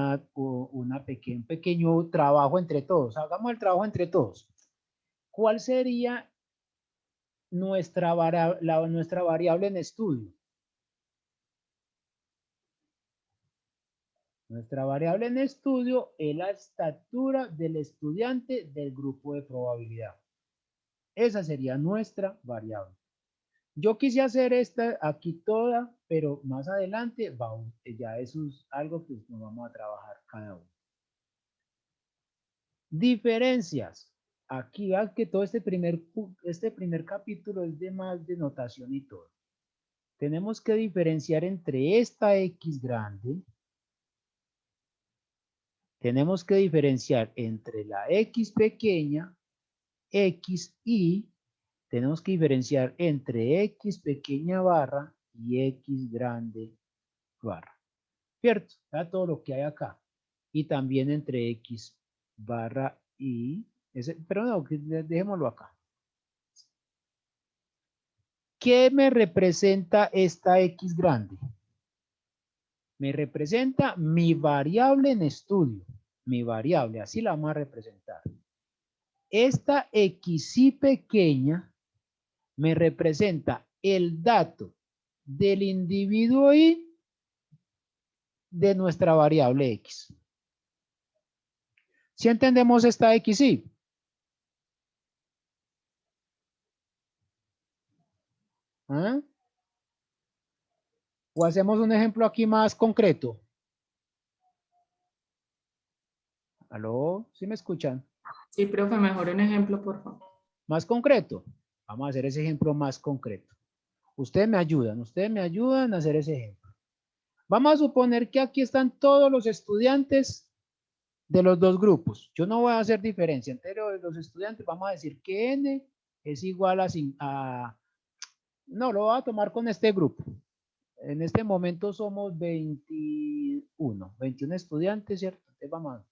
pequeño trabajo entre todos. Hagamos el trabajo entre todos. ¿Cuál sería nuestra variable en estudio? Nuestra variable en estudio es la estatura del estudiante del grupo de probabilidad. Esa sería nuestra variable. Yo quise hacer esta aquí toda, pero más adelante ya eso es algo que nos vamos a trabajar cada uno. Diferencias. Aquí vean que todo este primer capítulo es de más de notación y todo. Tenemos que diferenciar entre esta X grande. Tenemos que diferenciar entre la X pequeña, X y tenemos que diferenciar entre X pequeña barra y X grande barra. ¿Cierto? Está todo lo que hay acá. Y también entre X barra y... pero no, dejémoslo acá. ¿Qué me representa esta X grande? Me representa mi variable en estudio. Mi variable, así la vamos a representar. Esta XY pequeña me representa el dato del individuo Y de nuestra variable X. ¿Sí entendemos esta XY? ¿Ah? ¿O hacemos un ejemplo aquí más concreto? ¿Aló? ¿Sí me escuchan? Sí, profe, mejor un ejemplo, por favor. Más concreto. Vamos a hacer ese ejemplo más concreto. Ustedes me ayudan a hacer ese ejemplo. Vamos a suponer que aquí están todos los estudiantes de los dos grupos. Yo no voy a hacer diferencia entre los estudiantes. Vamos a decir que N es igual a no, lo voy a tomar con este grupo. En este momento somos 21 estudiantes, ¿cierto? Entonces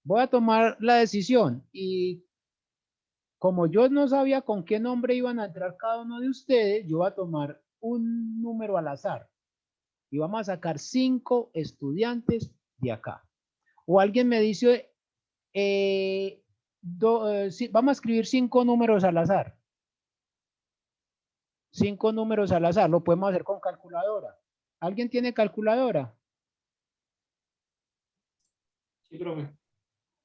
voy a tomar la decisión y como yo no sabía con qué nombre iban a entrar cada uno de ustedes, yo voy a tomar un número al azar y vamos a sacar 5 estudiantes de acá. O alguien me dice, vamos a escribir 5 números al azar. 5 números al azar, lo podemos hacer con calculadora. ¿Alguien tiene calculadora? Sí, profe.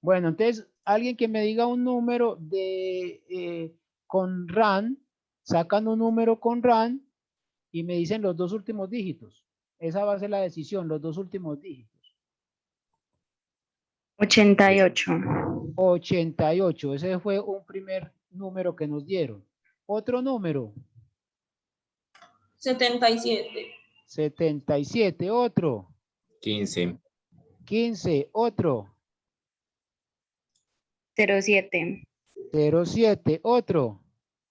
Bueno, entonces, alguien que me diga un número con RAN, sacan un número con RAN y me dicen los dos últimos dígitos. Esa va a ser la decisión, los dos últimos dígitos. 88. 88, ese fue un primer número que nos dieron. Otro número. 77. 77, otro. 15. 15, otro. 07. 07, otro.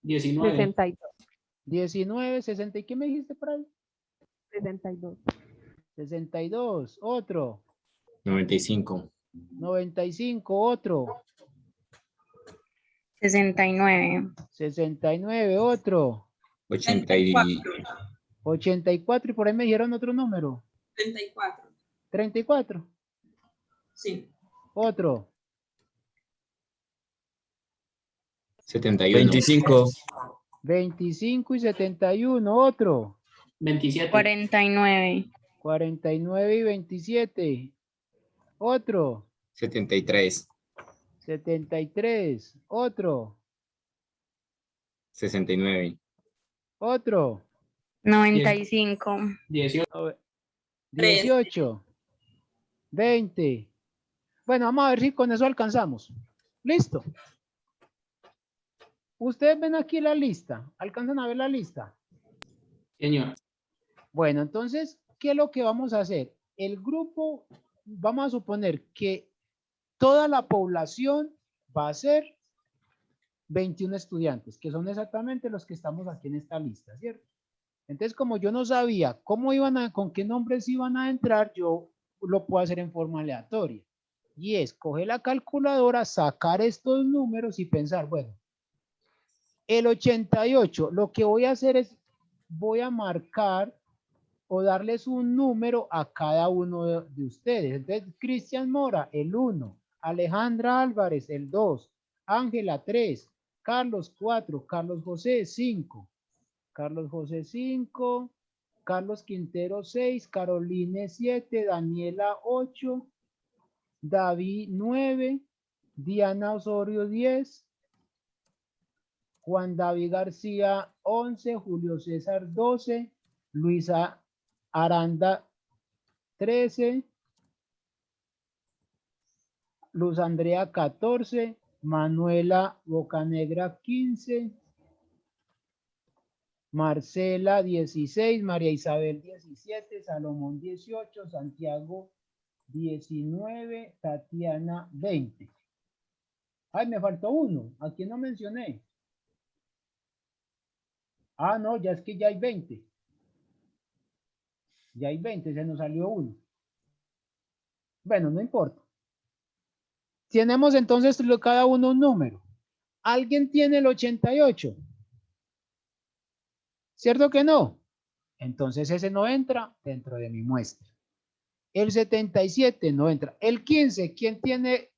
19. 62. 19, 60, ¿y qué me dijiste por ahí? 62. 62, otro. 95. 95, otro. 69. 69, otro. 84, y por ahí me dijeron otro número. 34. 34, Sí. otro. 71. 25. 25 y 71, otro. 27. 49. 49 y 27, otro. 73. 73, otro. 69. Otro. 95. 18. 18, 20. Bueno, vamos a ver si con eso alcanzamos. Listo. Ustedes ven aquí la lista. ¿Alcanzan a ver la lista? Señor. Bueno, entonces, ¿qué es lo que vamos a hacer? El grupo, vamos a suponer que toda la población va a ser 21 estudiantes, que son exactamente los que estamos aquí en esta lista, ¿cierto? Entonces, como yo no sabía cómo con qué nombres iban a entrar, yo lo puedo hacer en forma aleatoria. Y es coger la calculadora, sacar estos números y pensar, bueno, el 88, lo que voy a hacer es, voy a marcar o darles un número a cada uno de ustedes. Entonces, Cristian Mora, el 1, Alejandra Álvarez, el 2, Ángela, 3, Carlos, 4, Carlos José, 5, Carlos José, 5, Carlos Quintero, 6, Caroline, 7, Daniela, 8, David, 9, Diana Osorio, 10, Juan David García, 11, Julio César, 12, Luisa Aranda, 13, Luz Andrea, 14, Manuela Bocanegra, 15, Marcela, 16, María Isabel, 17, Salomón, 18, Santiago, 19, Tatiana, 20. Ay, me faltó uno. ¿A quién no mencioné? Ah, no, ya es que ya hay 20. Ya hay 20, se nos salió uno. Bueno, no importa. Tenemos entonces cada uno un número. ¿Alguien tiene el 88? ¿Cierto que no? Entonces ese no entra dentro de mi muestra. El 77 no entra. El 15, ¿quién tiene,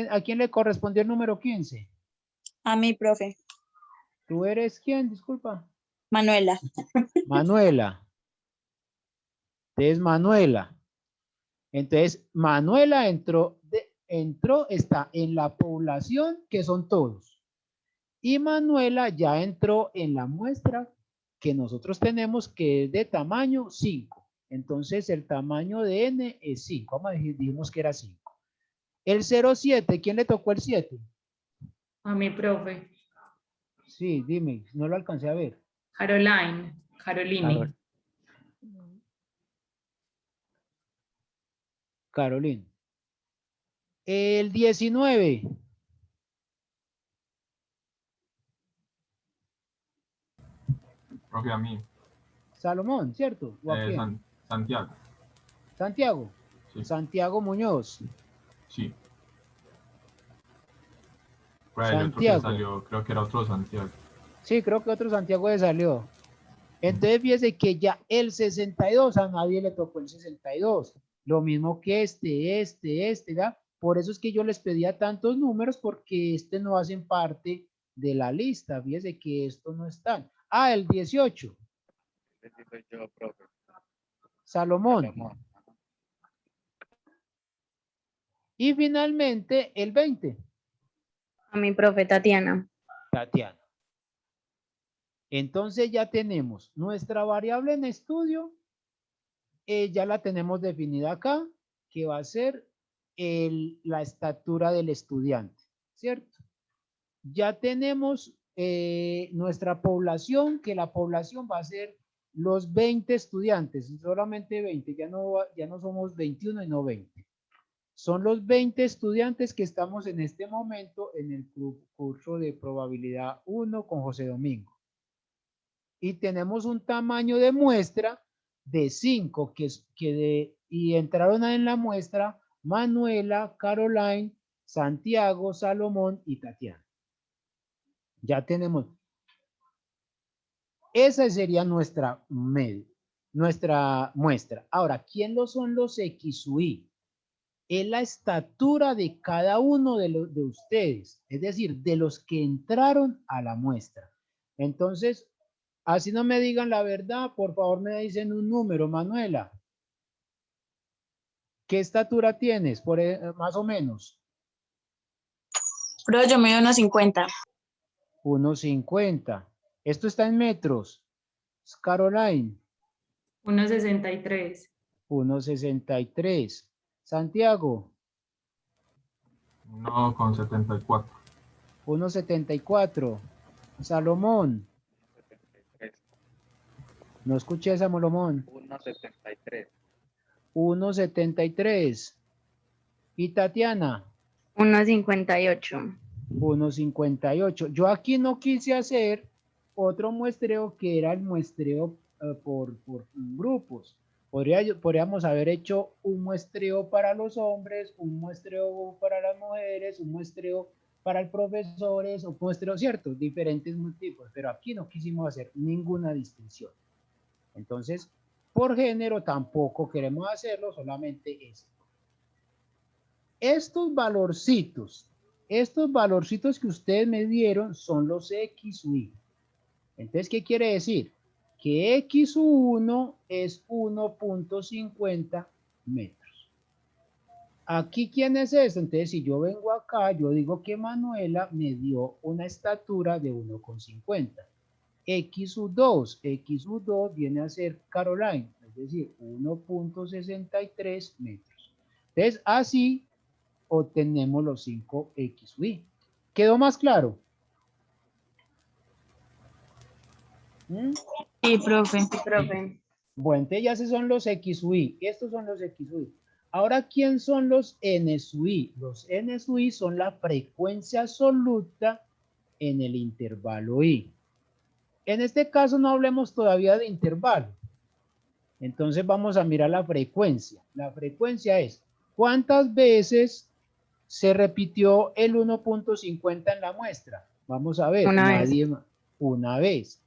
a quién le correspondió el número 15? A mí, profe. ¿Tú eres quién? Disculpa. Manuela. Manuela. Entonces Manuela. Entonces Manuela entró, está en la población que son todos. Y Manuela ya entró en la muestra que nosotros tenemos que es de tamaño 5. Entonces el tamaño de n es 5. Vamos a decir, dijimos que era 5. El 07, ¿quién le tocó el 7? A mi profe. Sí, dime, no lo alcancé a ver. Caroline. Caroline. Caroline. El 19. Profe, a mí. Salomón, ¿cierto? ¿O a quién? Santiago. Santiago. Sí. Santiago Muñoz. Sí. Por ahí Santiago. otro que salió, creo que era otro Santiago. Sí, creo que otro Santiago le salió. Entonces fíjese que ya el 62 a nadie le tocó el 62. Lo mismo que este, ¿ya? Por eso es que yo les pedía tantos números porque no hacen parte de la lista. Fíjese que esto no está. Ah, el 18. Salomón. Y finalmente el 20. A mi profe Tatiana. Tatiana. Entonces ya tenemos nuestra variable en estudio, ya la tenemos definida acá, que va a ser la estatura del estudiante, ¿cierto? Ya tenemos nuestra población, que la población va a ser los 20 estudiantes, solamente 20, ya no somos 21 y no 20. Son los 20 estudiantes que estamos en este momento en el curso de probabilidad 1 con José Domingo. Y tenemos un tamaño de muestra de 5, y entraron en la muestra Manuela, Caroline, Santiago, Salomón y Tatiana. Ya tenemos. Esa sería nuestra muestra. Ahora, ¿quién son los X u Y? Es la estatura de cada uno de ustedes, es decir, de los que entraron a la muestra. Entonces, así no me digan la verdad, por favor me dicen un número, Manuela. ¿Qué estatura tienes, más o menos? Pero yo mido 1.50. 1.50. Esto está en metros. Caroline. 1.63. 1.63. Santiago. 1,74. 1.74. Salomón. No escuché esa, Salomón. 1,73. 1.73. ¿Y Tatiana? 1,58. 1.58. Yo aquí no quise hacer otro muestreo que era el muestreo por grupos. Podríamos haber hecho un muestreo para los hombres, un muestreo para las mujeres, un muestreo para los profesores, un muestreo, ¿cierto? Diferentes tipos, pero aquí no quisimos hacer ninguna distinción. Entonces, por género tampoco queremos hacerlo, solamente esto. Estos valorcitos que ustedes me dieron son los X u Y. Entonces, ¿qué quiere decir? Que X1 es 1.50 metros. Aquí, ¿quién es esto? Entonces, si yo vengo acá, yo digo que Manuela me dio una estatura de 1.50. XU2 viene a ser Caroline, es decir, 1.63 metros. Entonces, así obtenemos los 5 XY. ¿Quedó más claro? Sí, profe. Bueno, entonces ya esos son los XY. Estos son los XY. Ahora, ¿quién son los NSY? Los NSY son la frecuencia absoluta en el intervalo Y. En este caso no hablemos todavía de intervalo. Entonces vamos a mirar la frecuencia. La frecuencia es ¿cuántas veces se repitió el 1.50 en la muestra? Vamos a ver. Una vez. Una vez.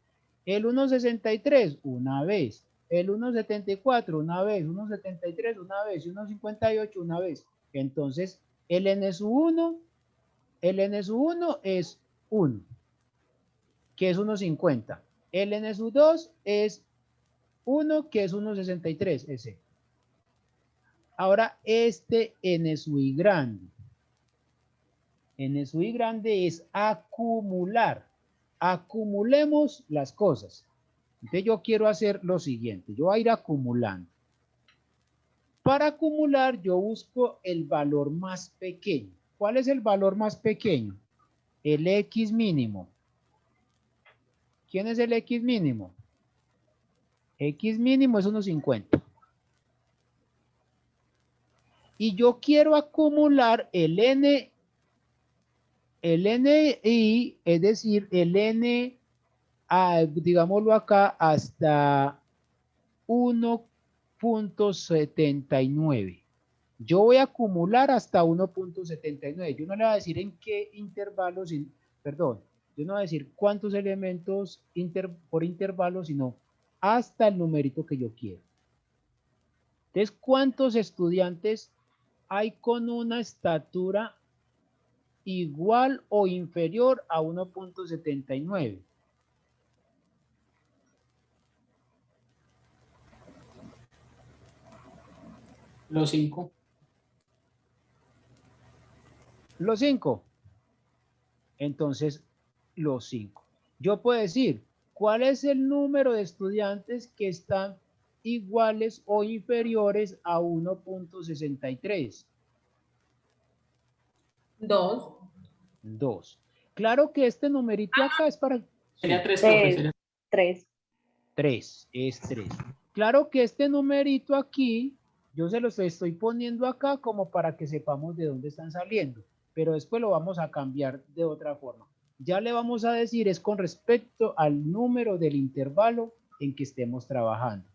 El 1.63, una vez. El 1.74, una vez. 1.73, una vez. Y 1.58, una vez. Entonces, el n sub 1 es 1, que es 1.50. El n sub 2 es 1, que es 1.63, ese. Ahora, este n sub i grande. N sub i grande es acumular. Acumulemos las cosas. Entonces yo quiero hacer lo siguiente. Yo voy a ir acumulando. Para acumular yo busco el valor más pequeño. ¿Cuál es el valor más pequeño? El X mínimo. ¿Quién es el X mínimo? X mínimo es 1.50. Y yo quiero acumular el NI, es decir, el N, digámoslo acá, hasta 1.79. Yo voy a acumular hasta 1.79. Yo no le voy a decir en qué intervalo, perdón, yo no voy a decir cuántos elementos por intervalo, sino hasta el numerito que yo quiero. Entonces, ¿cuántos estudiantes hay con una estatura igual o inferior a 1.79? Los 5. Los 5. Entonces, los 5. Yo puedo decir, ¿cuál es el número de estudiantes que están iguales o inferiores a 1.63? 2. 2. Claro que este numerito acá es para... Sería 3, profe. Sería 3. 3, es 3. Claro que este numerito aquí, yo se los estoy poniendo acá como para que sepamos de dónde están saliendo, pero después lo vamos a cambiar de otra forma. Ya le vamos a decir es con respecto al número del intervalo en que estemos trabajando.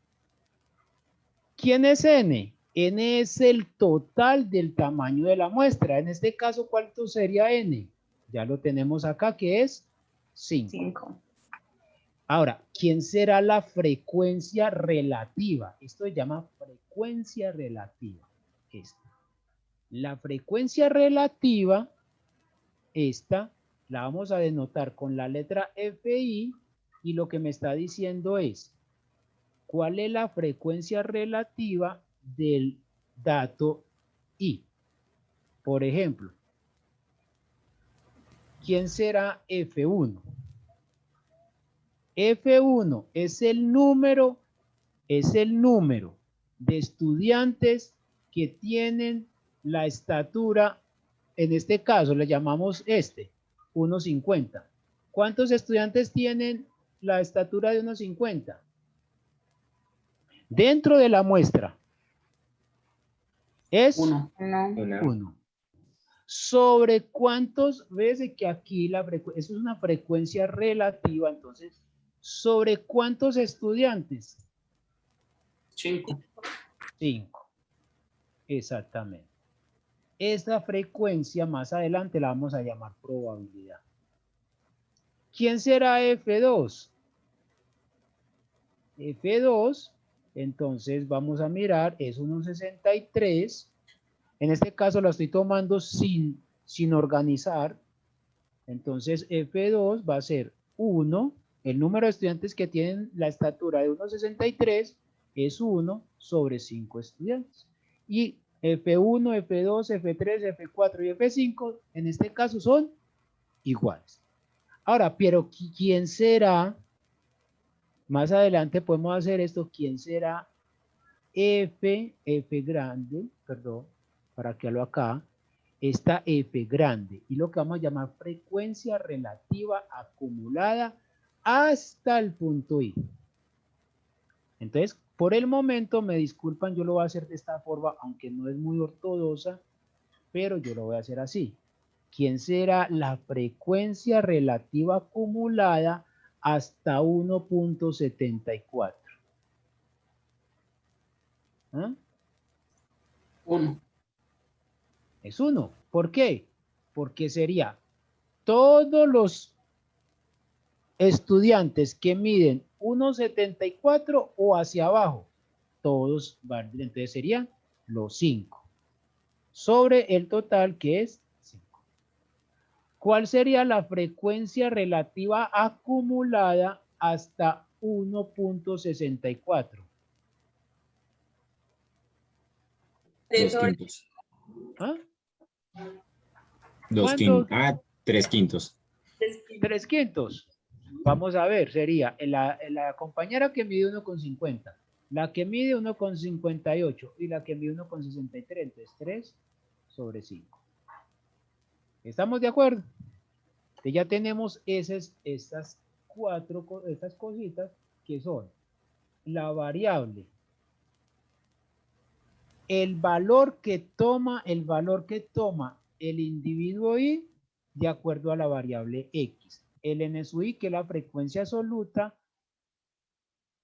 ¿Quién es n? N es el total del tamaño de la muestra. En este caso, ¿cuánto sería n? Ya lo tenemos acá, que es 5. Ahora, ¿quién será la frecuencia relativa? Esto se llama frecuencia relativa. La frecuencia relativa, esta, la vamos a denotar con la letra FI y lo que me está diciendo es, ¿cuál es la frecuencia relativa del dato I? Por ejemplo, ¿quién será F1? F1 es el número de estudiantes que tienen la estatura, en este caso le llamamos 1.50. ¿Cuántos estudiantes tienen la estatura de 1.50? Dentro de la muestra es 1. 1. ¿Sobre cuántos? Ves que aquí la frecuencia, eso es una frecuencia relativa, entonces, ¿sobre cuántos estudiantes? 5. 5. Exactamente. Esta frecuencia más adelante la vamos a llamar probabilidad. ¿Quién será F2? F2, entonces vamos a mirar, es 1.63. En este caso lo estoy tomando sin organizar. Entonces F2 va a ser 1. El número de estudiantes que tienen la estatura de 1.63 es 1 sobre 5 estudiantes. Y F1, F2, F3, F4 y F5 en este caso son iguales. Ahora, pero ¿quién será? Más adelante podemos hacer esto. ¿Quién será F grande? Perdón, para que lo acá. Esta F grande. Y lo que vamos a llamar frecuencia relativa acumulada hasta el punto I. Entonces, por el momento, me disculpan, yo lo voy a hacer de esta forma, aunque no es muy ortodoxa, pero yo lo voy a hacer así. ¿Quién será la frecuencia relativa acumulada hasta 1.74? ¿Ah? 1. Es 1. ¿Por qué? Porque sería todos los estudiantes que miden 1,74 o hacia abajo, todos van, entonces serían los 5, sobre el total que es 5. ¿Cuál sería la frecuencia relativa acumulada hasta 1,64? 2 quintos. ¿Ah? 2 quintos. Ah, 3 quintos. 3 quintos. Vamos a ver, sería la compañera que mide 1,50, la que mide 1,58 y la que mide 1,63, entonces 3 sobre 5. ¿Estamos de acuerdo? Entonces ya tenemos estas cositas que son la variable, el valor que toma el individuo Y de acuerdo a la variable X. El N sub I, que es la frecuencia absoluta,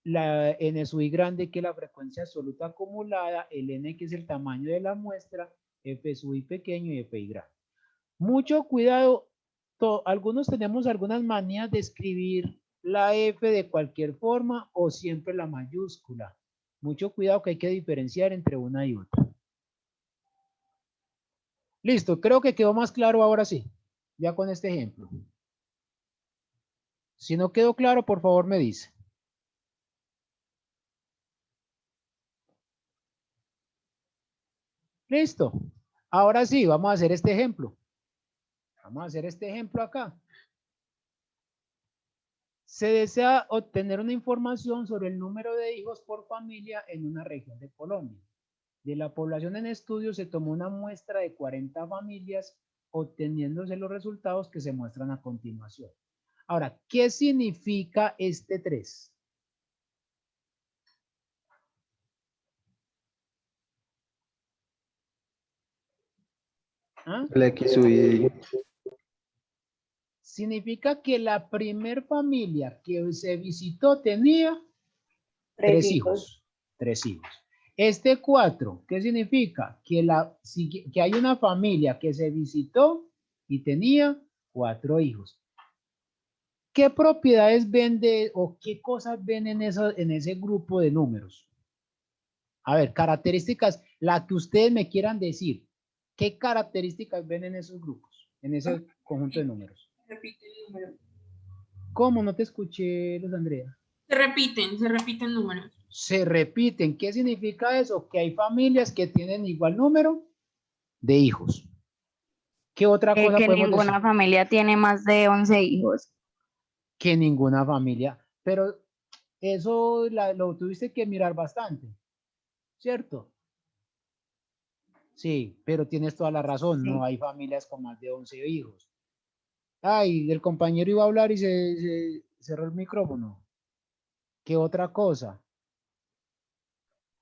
la N sub I grande, que es la frecuencia absoluta acumulada, el N, que es el tamaño de la muestra, F sub I pequeño y F I grande. Mucho cuidado, algunos tenemos algunas manías de escribir la F de cualquier forma o siempre la mayúscula. Mucho cuidado, que hay que diferenciar entre una y otra. Listo, creo que quedó más claro ahora sí, ya con este ejemplo. Si no quedó claro, por favor me dice. Listo. Ahora sí, vamos a hacer este ejemplo. Vamos a hacer este ejemplo acá. Se desea obtener una información sobre el número de hijos por familia en una región de Colombia. De la población en estudio se tomó una muestra de 40 familias, obteniéndose los resultados que se muestran a continuación. Ahora, ¿qué significa este 3? ¿Ah? El X sub I. Significa que la primer familia que se visitó tenía 3 hijos. 3 hijos. Este 4, ¿qué significa? Que hay una familia que se visitó y tenía 4 hijos. ¿Qué propiedades ven o qué cosas ven en ese grupo de números? A ver, características, la que ustedes me quieran decir. ¿Qué características ven en esos grupos, en ese conjunto de números? Repite el número. ¿Cómo? No te escuché, Luz Andrea. Se repiten números. Se repiten. ¿Qué significa eso? Que hay familias que tienen igual número de hijos. ¿Qué otra cosa Que podemos ninguna decir? familia tiene más de 11 hijos. Que ninguna familia. Pero eso lo tuviste que mirar bastante, ¿cierto? Sí, pero tienes toda la razón. Sí. No hay familias con más de 11 hijos. Ay, el compañero iba a hablar y se cerró el micrófono. ¿Qué otra cosa?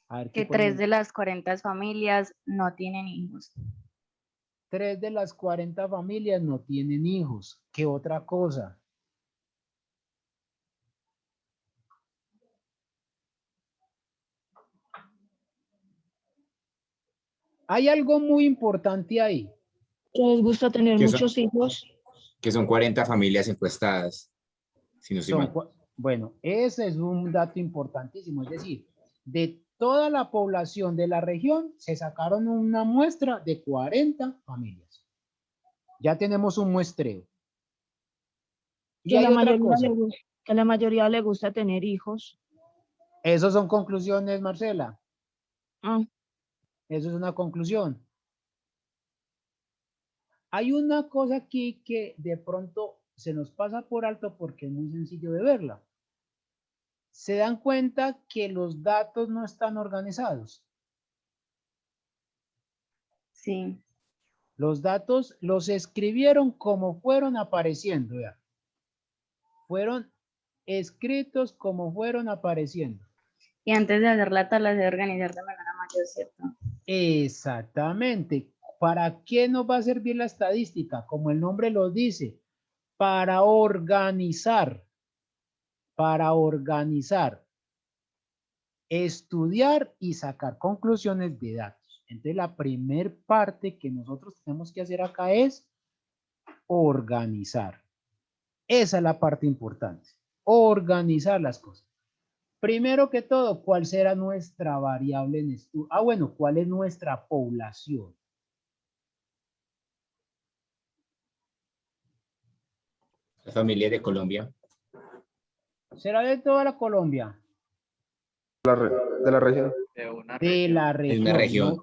A ver, ¿qué Que 3 podemos- de las 40 familias no tienen hijos. 3 de las 40 familias no tienen hijos. ¿Qué otra cosa? Hay algo muy importante ahí. Que les gusta tener Que muchos hijos. Que son 40 familias encuestadas. Si no estoy mal. Bueno, ese es un dato importantísimo. Es decir, de toda la población de la región se sacaron una muestra de 40 familias. Ya tenemos un muestreo. Y Que hay la otra mayoría cosa. que la mayoría le gusta tener hijos. Esas son conclusiones, Marcela. Ah, Eso es una conclusión. Hay una cosa aquí que de pronto se nos pasa por alto porque es muy sencillo de verla. Se dan cuenta que los datos no están organizados. Sí. Los datos los escribieron como fueron apareciendo. ¿Ya? Fueron escritos como fueron apareciendo. Y antes de hacer la tabla de organizar de manera mayor, ¿cierto? Exactamente. ¿Para qué nos va a servir la estadística? Como el nombre lo dice, para organizar, estudiar y sacar conclusiones de datos. Entonces, la primer parte que nosotros tenemos que hacer acá es organizar. Esa es la parte importante. Organizar las cosas. Primero que todo, ¿cuál será nuestra variable en estudio? Ah, bueno, ¿cuál es nuestra población? La familia de Colombia. ¿Será de toda la Colombia? De la región. De la Es una región.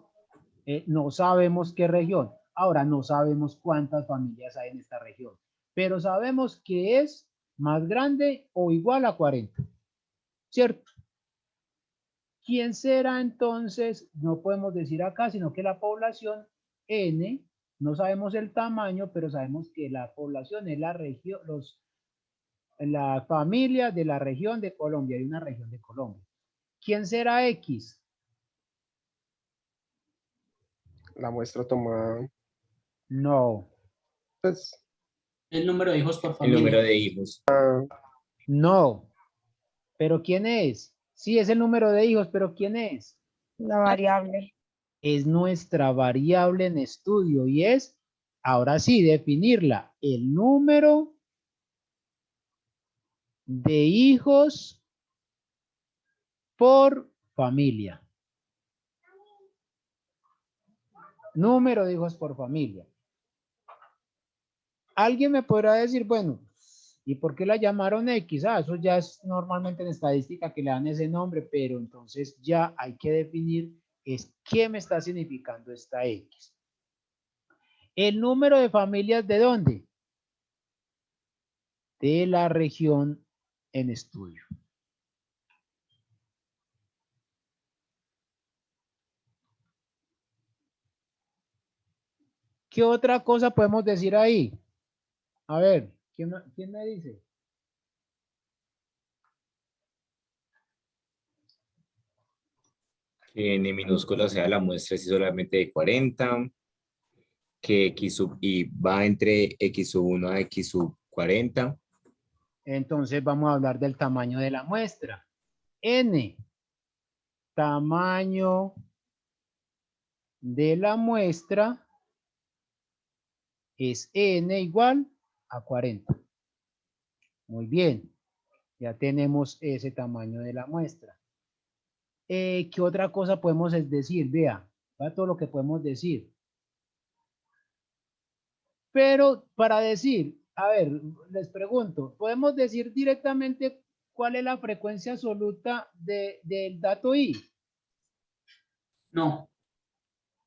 región. No sabemos qué región. Ahora no sabemos cuántas familias hay en esta región, pero sabemos que es más grande o igual a 40, ¿cierto? ¿Quién será entonces? No podemos decir acá, sino que la población N, no sabemos el tamaño, pero sabemos que la población es la región, la familia de la región de Colombia, de una región de Colombia. ¿Quién será X? La muestra tomada. No. Pues, El número de hijos por El familia. número de hijos. No. ¿Pero quién es? Sí, es el número de hijos, pero ¿quién es? La variable. Es nuestra variable en estudio y es, ahora sí, definirla. El número de hijos por familia. Número de hijos por familia. Alguien me podrá decir, bueno, ¿y por qué la llamaron X? Ah, eso ya es normalmente en estadística que le dan ese nombre, pero entonces ya hay que definir es qué me está significando esta X. El número de familias, ¿de dónde? De la región en estudio. ¿Qué otra cosa podemos decir ahí? A ver, ¿quién me dice? Que n minúscula sea la muestra si solamente de 40. Que x sub y va entre x sub 1 a x sub 40. Entonces vamos a hablar del tamaño de la muestra. N, tamaño de la muestra es N igual a 40. Muy bien, ya tenemos ese tamaño de la muestra. ¿Qué otra cosa podemos decir? Vea, va todo lo que podemos decir. Pero para decir, a ver, les pregunto, ¿podemos decir directamente cuál es la frecuencia absoluta del dato I? No.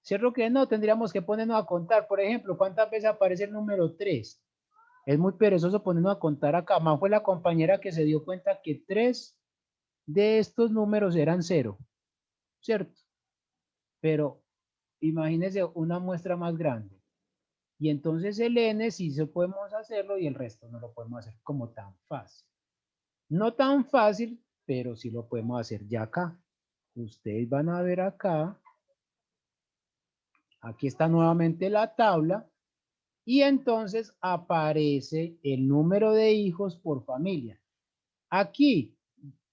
¿Cierto que no? Tendríamos que ponernos a contar. Por ejemplo, ¿cuántas veces aparece el número 3? Es muy perezoso ponernos a contar acá. Más fue la compañera que se dio cuenta que 3 de estos números eran 0, ¿cierto? Pero imagínense una muestra más grande. Y entonces el N sí se podemos hacerlo y el resto no lo podemos hacer como tan fácil. No tan fácil, pero sí lo podemos hacer ya acá. Ustedes van a ver acá. Aquí está nuevamente la tabla. Y entonces aparece el número de hijos por familia. Aquí,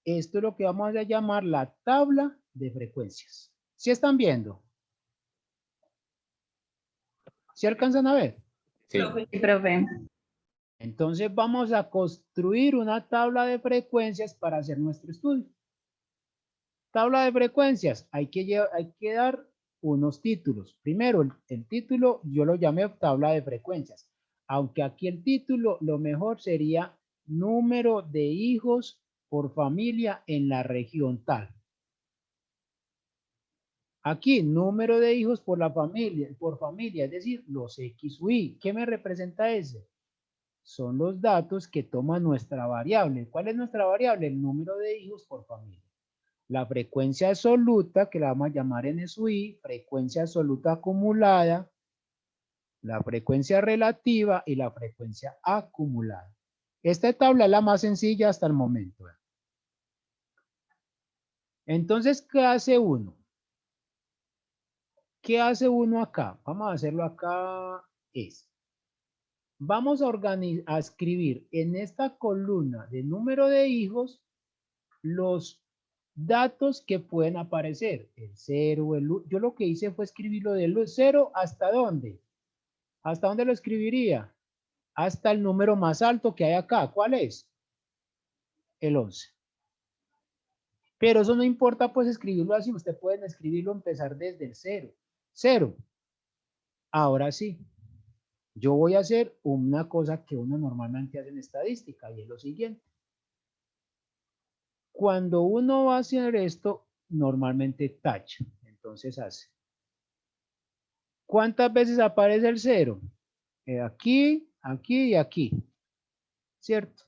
esto es lo que vamos a llamar la tabla de frecuencias. ¿Sí están viendo? ¿Sí alcanzan a ver? Sí. Sí, profe. Entonces vamos a construir una tabla de frecuencias para hacer nuestro estudio. Tabla de frecuencias, hay que dar unos títulos. Primero, el título yo lo llamé tabla de frecuencias, aunque aquí el título lo mejor sería número de hijos por familia en la región tal. Aquí, número de hijos por familia, es decir, los X o Y. ¿Qué me representa ese? Son los datos que toma nuestra variable. ¿Cuál es nuestra variable? El número de hijos por familia. La frecuencia absoluta, que la vamos a llamar NSUI, frecuencia absoluta acumulada, la frecuencia relativa y la frecuencia acumulada. Esta tabla es la más sencilla hasta el momento. Entonces, ¿qué hace uno? ¿Qué hace uno acá? Vamos a hacerlo acá. Vamos a escribir en esta columna de número de hijos los datos que pueden aparecer. El 0, el 1. Yo lo que hice fue escribirlo del 0 hasta ¿dónde? ¿Hasta dónde lo escribiría? hasta el número más alto que hay acá. ¿Cuál es? El 11. Pero eso no importa pues escribirlo así, usted puede escribirlo, empezar desde el 0. 0. Ahora sí, yo voy a hacer una cosa que uno normalmente hace en estadística y es lo siguiente. Cuando uno va a hacer esto, normalmente tacha. Entonces hace. ¿Cuántas veces aparece el 0? Aquí, aquí y aquí. ¿Cierto?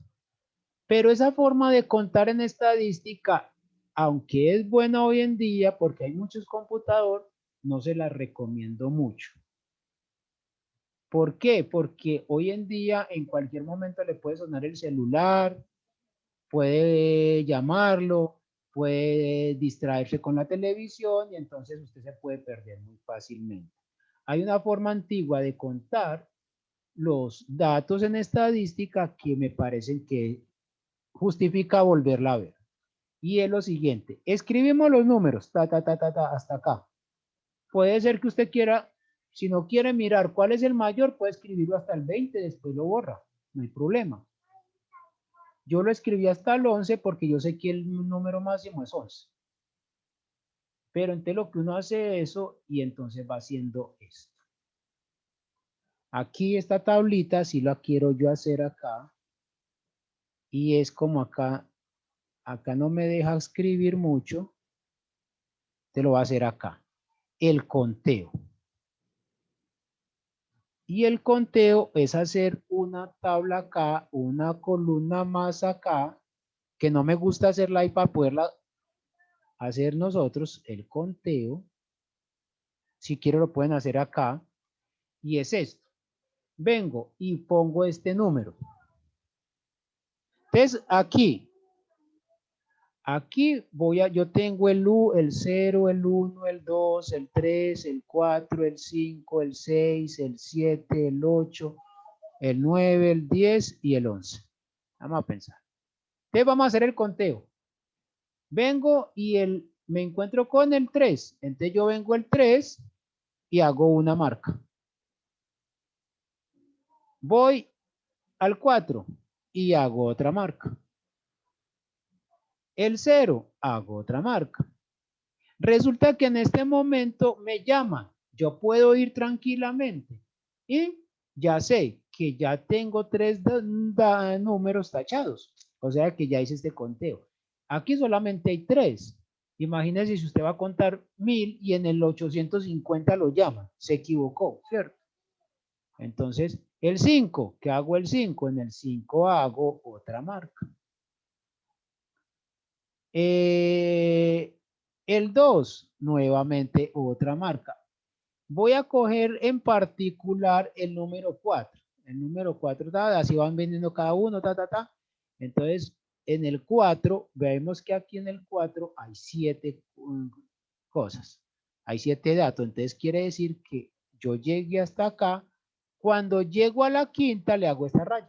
Pero esa forma de contar en estadística, aunque es buena hoy en día porque hay muchos computadores, no se la recomiendo mucho. ¿Por qué? Porque hoy en día en cualquier momento le puede sonar el celular, puede llamarlo, puede distraerse con la televisión y entonces usted se puede perder muy fácilmente. Hay una forma antigua de contar los datos en estadística que me parecen que justifica volverla a ver. Y es lo siguiente, escribimos los números, hasta acá. Puede ser que usted quiera, si no quiere mirar cuál es el mayor, puede escribirlo hasta el 20, después lo borra, no hay problema. Yo lo escribí hasta el 11 porque yo sé que el número máximo es 11. Pero entonces lo que uno hace es eso y entonces va haciendo esto. Aquí esta tablita, si la quiero yo hacer acá, y es como acá no me deja escribir mucho, te lo va a hacer acá, el conteo. Y el conteo es hacer una tabla acá, una columna más acá, que no me gusta hacerla ahí para poderla hacer nosotros, el conteo. Si quiero lo pueden hacer acá, y es esto. Vengo y pongo este número. Entonces, aquí yo tengo el 0, el 1, el 2, el 3, el 4, el 5, el 6, el 7, el 8, el 9, el 10 y el 11. Vamos a pensar. Entonces vamos a hacer el conteo. Vengo y me encuentro con el 3. Entonces yo vengo el 3 y hago una marca. Voy al 4 y hago otra marca. El 0, hago otra marca. Resulta que en este momento me llaman. Yo puedo ir tranquilamente y ya sé que ya tengo 3 números tachados. O sea que ya hice este conteo. Aquí solamente hay 3. Imagínese si usted va a contar 1000 y en el 850 lo llaman. Se equivocó, ¿cierto? Entonces, el 5, ¿qué hago el 5? En el 5 hago otra marca. El 2, nuevamente otra marca. Voy a coger en particular el número 4. El número 4, así van vendiendo cada uno, Entonces, en el 4, vemos que aquí en el 4 hay 7 cosas. Hay 7 datos. Entonces, quiere decir que yo llegué hasta acá. Cuando llego a la quinta, le hago esta raya.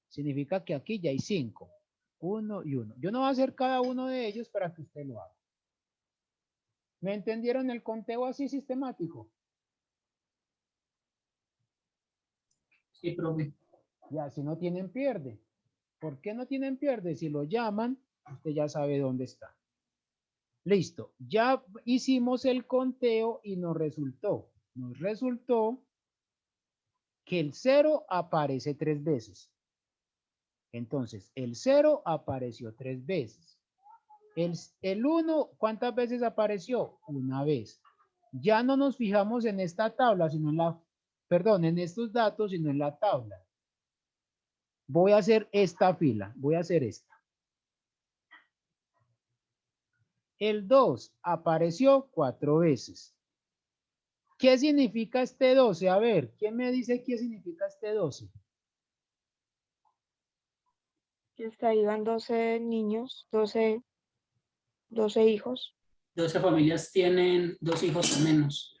Significa que aquí ya hay 5. 1 y 1. Yo no voy a hacer cada uno de ellos para que usted lo haga. ¿Me entendieron el conteo así sistemático? Sí, profe. Ya, si no tienen pierde. ¿Por qué no tienen pierde? Si lo llaman, usted ya sabe dónde está. Listo. Ya hicimos el conteo y nos resultó. Nos resultó que el 0 aparece 3 veces. Entonces, el 0 apareció 3 veces. El 1, ¿cuántas veces apareció? Una vez. Ya no nos fijamos en esta tabla, sino en estos datos, sino en la tabla. Voy a hacer esta fila, voy a hacer esta. El 2 apareció 4 veces. ¿Qué significa este 12? A ver, ¿quién me dice qué significa este 12? Que hasta iban 12 niños, 12 hijos. 12 familias tienen 2 hijos o menos.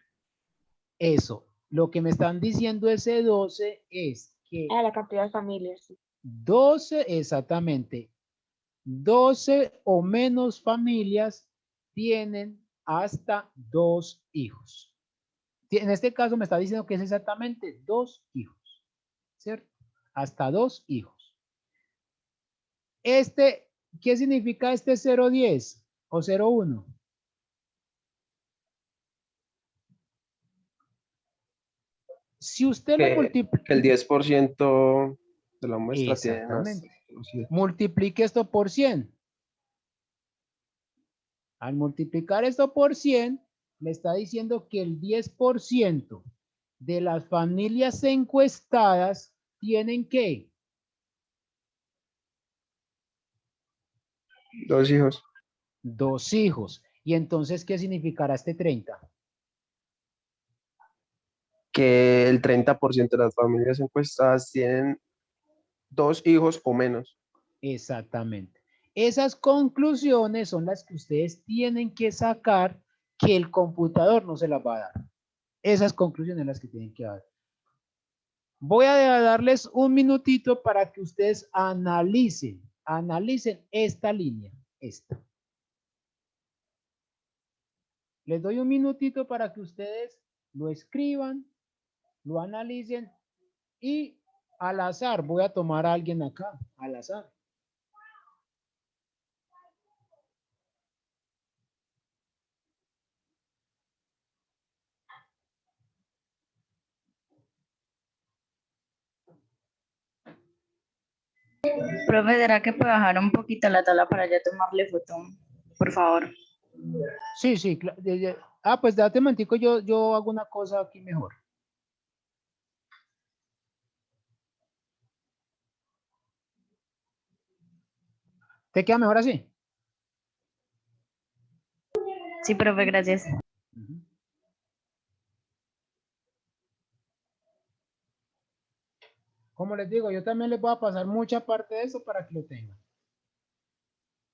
Eso, lo que me están diciendo ese 12 es que... Ah, la cantidad de familias. 12, exactamente. 12 o menos familias tienen hasta 2 hijos. En este caso me está diciendo que es exactamente 2 hijos, ¿cierto? hasta 2 hijos. ¿Qué significa este 0,10 o 0,1? Si usted lo multiplica... Que el 10% de la muestra tiene más. Exactamente. Multiplique esto por 100. Al multiplicar esto por 100, le está diciendo que el 10% de las familias encuestadas tienen ¿qué? 2 hijos. 2 hijos. Y entonces, ¿qué significará este 30? Que el 30% de las familias encuestadas tienen 2 hijos o menos. Exactamente. Esas conclusiones son las que ustedes tienen que sacar, que el computador no se las va a dar. Esas conclusiones son las que tienen que dar. Voy a darles un minutito para que ustedes analicen esta línea, esta. Les doy un minutito para que ustedes lo escriban, lo analicen y al azar voy a tomar a alguien acá, al azar. Profe, ¿será que puede bajar un poquito la tabla para ya tomarle foto? Por favor. Sí, sí. Pues date mantico, yo hago una cosa aquí mejor. ¿Te queda mejor así? Sí, profe, gracias. Como les digo, yo también les voy a pasar mucha parte de eso para que lo tengan.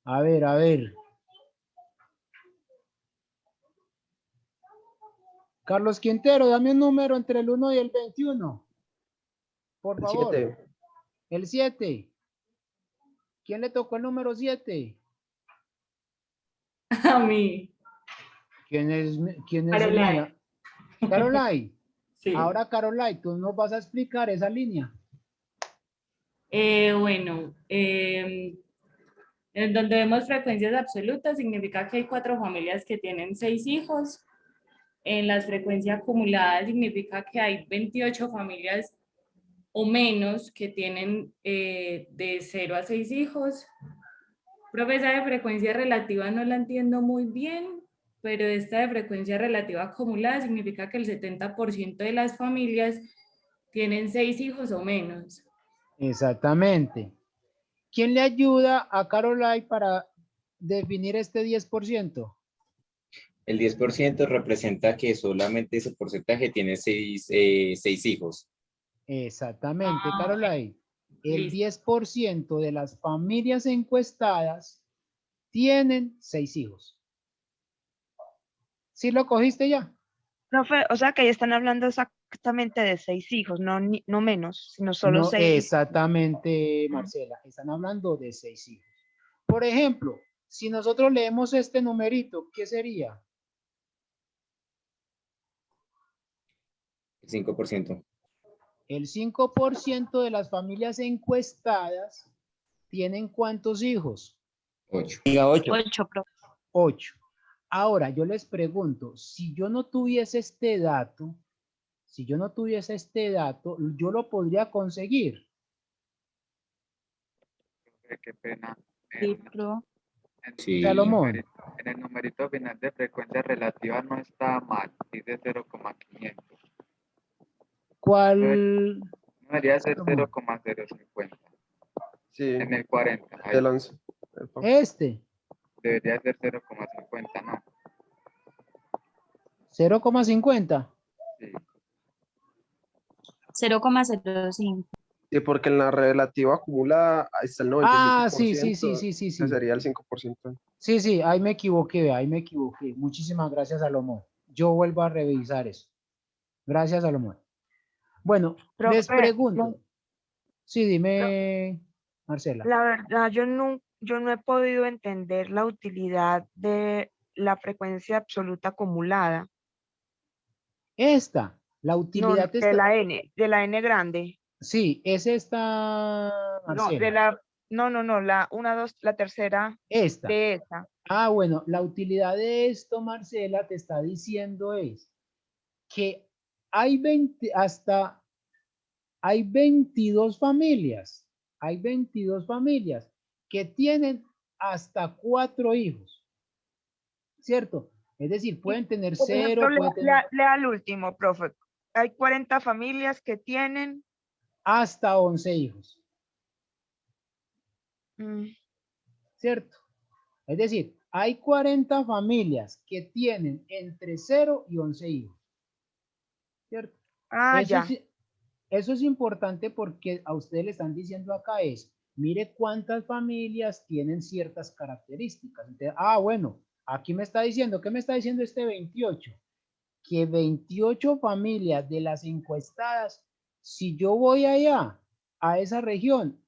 A ver, a ver. Carlos Quintero, dame un número entre el 1 y el 21. Por favor. 7. El 7. ¿Quién le tocó el número 7? A mí. ¿Quién es Caroline. mía? Caroline. Sí. Ahora, Caroline, tú nos vas a explicar esa línea. Bueno, en donde vemos frecuencias absolutas significa que hay 4 familias que tienen 6 hijos. En las frecuencias acumuladas significa que hay 28 familias o menos que tienen de 0 a 6 hijos. Profe, esa de frecuencia relativa no la entiendo muy bien, pero esta de frecuencia relativa acumulada significa que el 70% de las familias tienen 6 hijos o menos. Exactamente. ¿Quién le ayuda a Caroline para definir este 10%? El 10% representa que solamente ese porcentaje tiene 6 hijos. Exactamente, Caroline. El 10% de las familias encuestadas tienen 6 hijos. ¿Sí lo cogiste ya? Profe, o sea que ya están hablando exactamente de 6 hijos, no menos, sino solo No, 6. exactamente, Marcela. Están hablando de 6 hijos. Por ejemplo, si nosotros leemos este numerito, ¿qué sería? El 5%. El 5% de las familias encuestadas tienen ¿cuántos hijos? 8. Diga 8. 8, profe. 8. Ahora, yo les pregunto, si yo no tuviese este dato, yo lo podría conseguir. Qué pena. Sí, profe. Sí. Salomón. En el numerito final de frecuencia relativa no está mal, dice 0,500. ¿Cuál? No debería ser Salomón. 0,050. Sí. En el 40. Ahí. El 11. Este. Debería ser 0,50, ¿no? 0,50. Sí. 0,05. Sí, porque en la relativa acumulada está el 95%. Ah, sí. Que sería el 5%. Sí, ahí me equivoqué. Muchísimas gracias, Salomón. Yo vuelvo a revisar eso. Gracias, Salomón. Bueno, Profe, les pregunto. Sí, dime, Marcela. La verdad, yo no he podido entender la utilidad de la frecuencia absoluta acumulada. La utilidad No, de la N grande. Sí, es esta, No, de Marcela. no, la 1, 2, la tercera Esta. de esa. Ah, bueno, la utilidad de esto, Marcela, te está diciendo es que hay 22 familias. Hay 22 familias que tienen hasta 4 hijos, ¿cierto? Es decir, pueden tener Por ejemplo, 0, pueden tener lea el último, profe. Hay 40 familias que tienen. hasta 11 hijos, mm, ¿cierto? Es decir, hay 40 familias que tienen entre 0 y 11 hijos, ¿cierto? Eso ya. eso es importante porque a ustedes le están diciendo acá es, mire cuántas familias tienen ciertas características. Entonces, bueno, aquí me está diciendo, ¿qué me está diciendo este 28? Que 28 familias de las encuestadas, si yo voy allá, a esa región,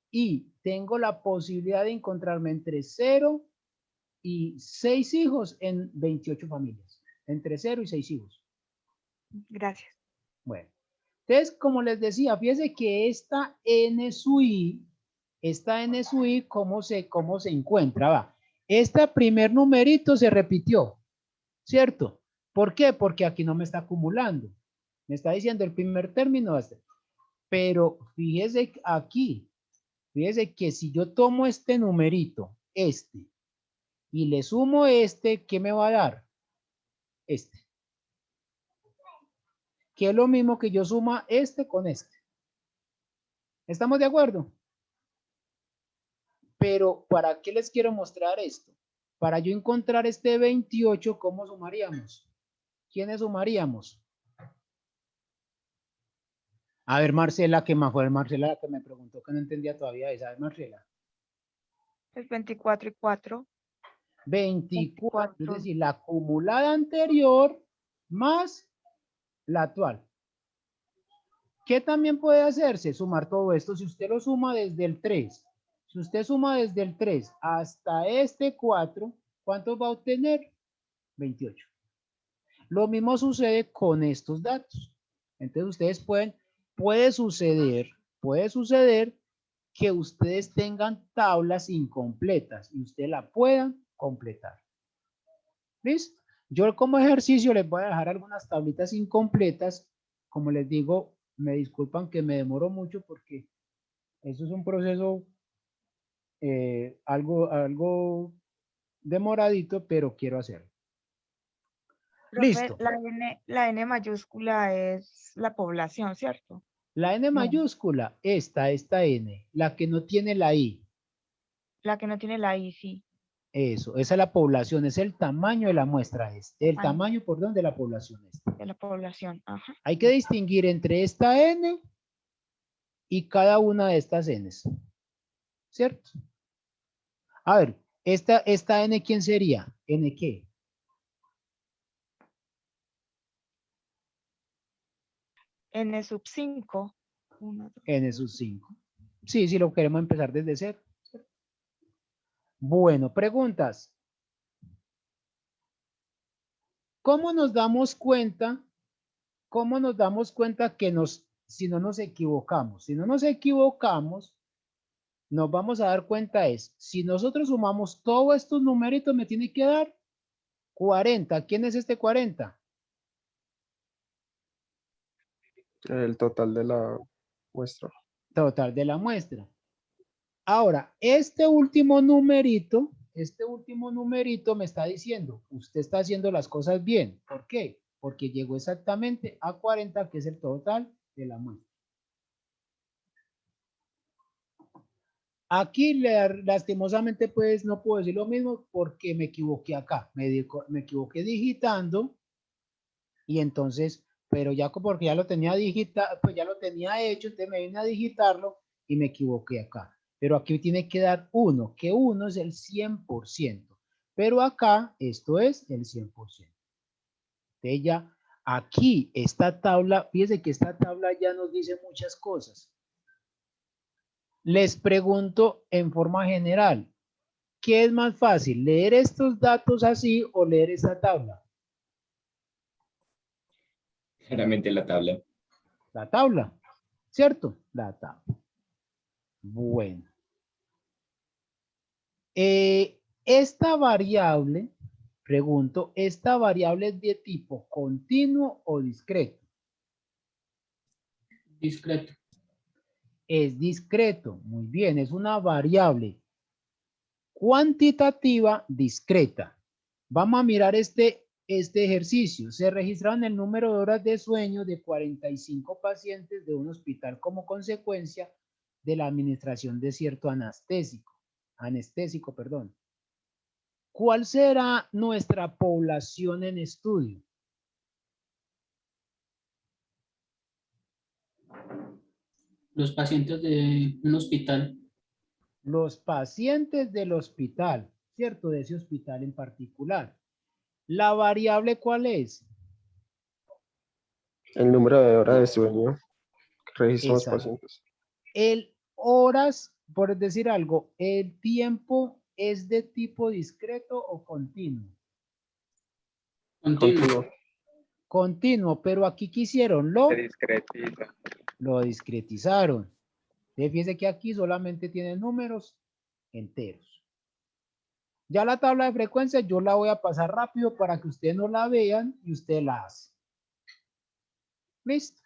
y tengo la posibilidad de encontrarme entre 0 y 6 hijos en 28 familias, entre 0 y 6 hijos. Gracias. Bueno, entonces, como les decía, fíjense que esta N sub I, ¿cómo se encuentra? Va. Este primer numerito se repitió, ¿cierto? ¿Por qué? Porque aquí no me está acumulando. Me está diciendo el primer término. Pero fíjese aquí, fíjese que si yo tomo este numerito, y le sumo ¿qué me va a dar? Que es lo mismo que yo suma con este. ¿Estamos de acuerdo? Pero ¿para qué les quiero mostrar esto? Para yo encontrar este 28, ¿cómo sumaríamos? ¿Quiénes sumaríamos? A ver, Marcela, que me fue Marcela la que me preguntó que no entendía todavía esa. Marcela. Es 24 y 4. 24, es decir, la acumulada anterior más la actual. ¿Qué también puede hacerse? Sumar todo esto. Si usted lo suma desde el 3, si usted suma desde el 3 hasta este 4, ¿cuántos va a obtener? 28. Lo mismo sucede con estos datos. Entonces ustedes puede suceder que ustedes tengan tablas incompletas y ustedes la puedan completar. ¿Listo? Yo como ejercicio les voy a dejar algunas tablitas incompletas. Como les digo, me disculpan que me demoro mucho porque eso es un proceso algo demoradito, pero quiero hacerlo. Profe, Listo. La N mayúscula es la población, ¿cierto? La N mayúscula, esta N, la que no tiene la I. La que no tiene la I, sí. Eso, esa es la población, es el tamaño de la muestra. El tamaño, perdón, de la población. De la población, ajá. Hay que distinguir entre esta N y cada una de estas Ns. ¿Cierto? A ver, esta N, ¿quién sería? ¿N qué? N sub 5. N sub 5. Sí, sí, lo queremos empezar desde cero. Bueno, preguntas. ¿Cómo nos damos cuenta? ¿Cómo nos damos cuenta que si no nos equivocamos? Si no nos equivocamos, nos vamos a dar cuenta si nosotros sumamos todos estos numeritos, me tiene que dar 40. ¿Quién es este 40? El total de la muestra. Total de la muestra. Ahora, este último numerito me está diciendo, usted está haciendo las cosas bien. ¿Por qué? Porque llegó exactamente a 40, que es el total de la muestra. Aquí, lastimosamente, pues no puedo decir lo mismo porque me equivoqué acá. Me equivoqué digitando y entonces, pero ya porque ya lo tenía pues ya lo tenía hecho, entonces me vine a digitarlo y me equivoqué acá. Pero aquí tiene que dar 1, que 1 es el 100%. Pero acá esto es el 100%. Entonces ya aquí esta tabla, fíjense que esta tabla ya nos dice muchas cosas. Les pregunto en forma general, ¿qué es más fácil? ¿Leer estos datos así o leer esta tabla? Claramente la tabla. La tabla, ¿cierto? La tabla. Bueno. Esta variable, pregunto, ¿esta variable es de tipo continuo o discreto? Discreto. Es discreto, muy bien, es una variable cuantitativa discreta. Vamos a mirar este ejercicio. Se registraron el número de horas de sueño de 45 pacientes de un hospital como consecuencia de la administración de cierto anestésico, perdón. ¿Cuál será nuestra población en estudio? Los pacientes de un hospital. Los pacientes del hospital, ¿cierto? De ese hospital en particular. ¿La variable cuál es? El número de horas de sueño que registran los Exacto. pacientes. El horas, por decir algo, ¿el tiempo es de tipo discreto o continuo? Continuo. Continuo, pero aquí quisieron Se discretiza. lo discretizaron. Fíjense que aquí solamente tiene números enteros. Ya la tabla de frecuencia yo la voy a pasar rápido para que ustedes no la vean y usted la hace. ¿Listo?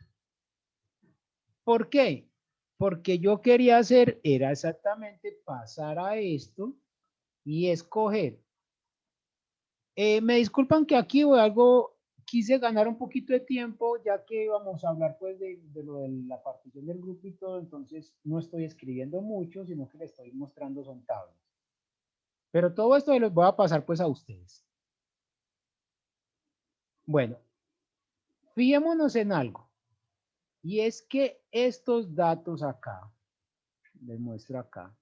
¿Por qué? Porque yo quería hacer, era exactamente pasar a esto y escoger. Me disculpan que aquí quise ganar un poquito de tiempo, ya que vamos a hablar pues de lo de la partición del grupo y todo, entonces no estoy escribiendo mucho, sino que les estoy mostrando son tablas. Pero todo esto les voy a pasar pues a ustedes. Bueno, fijémonos en algo. Y es que estos datos acá, les muestro acá.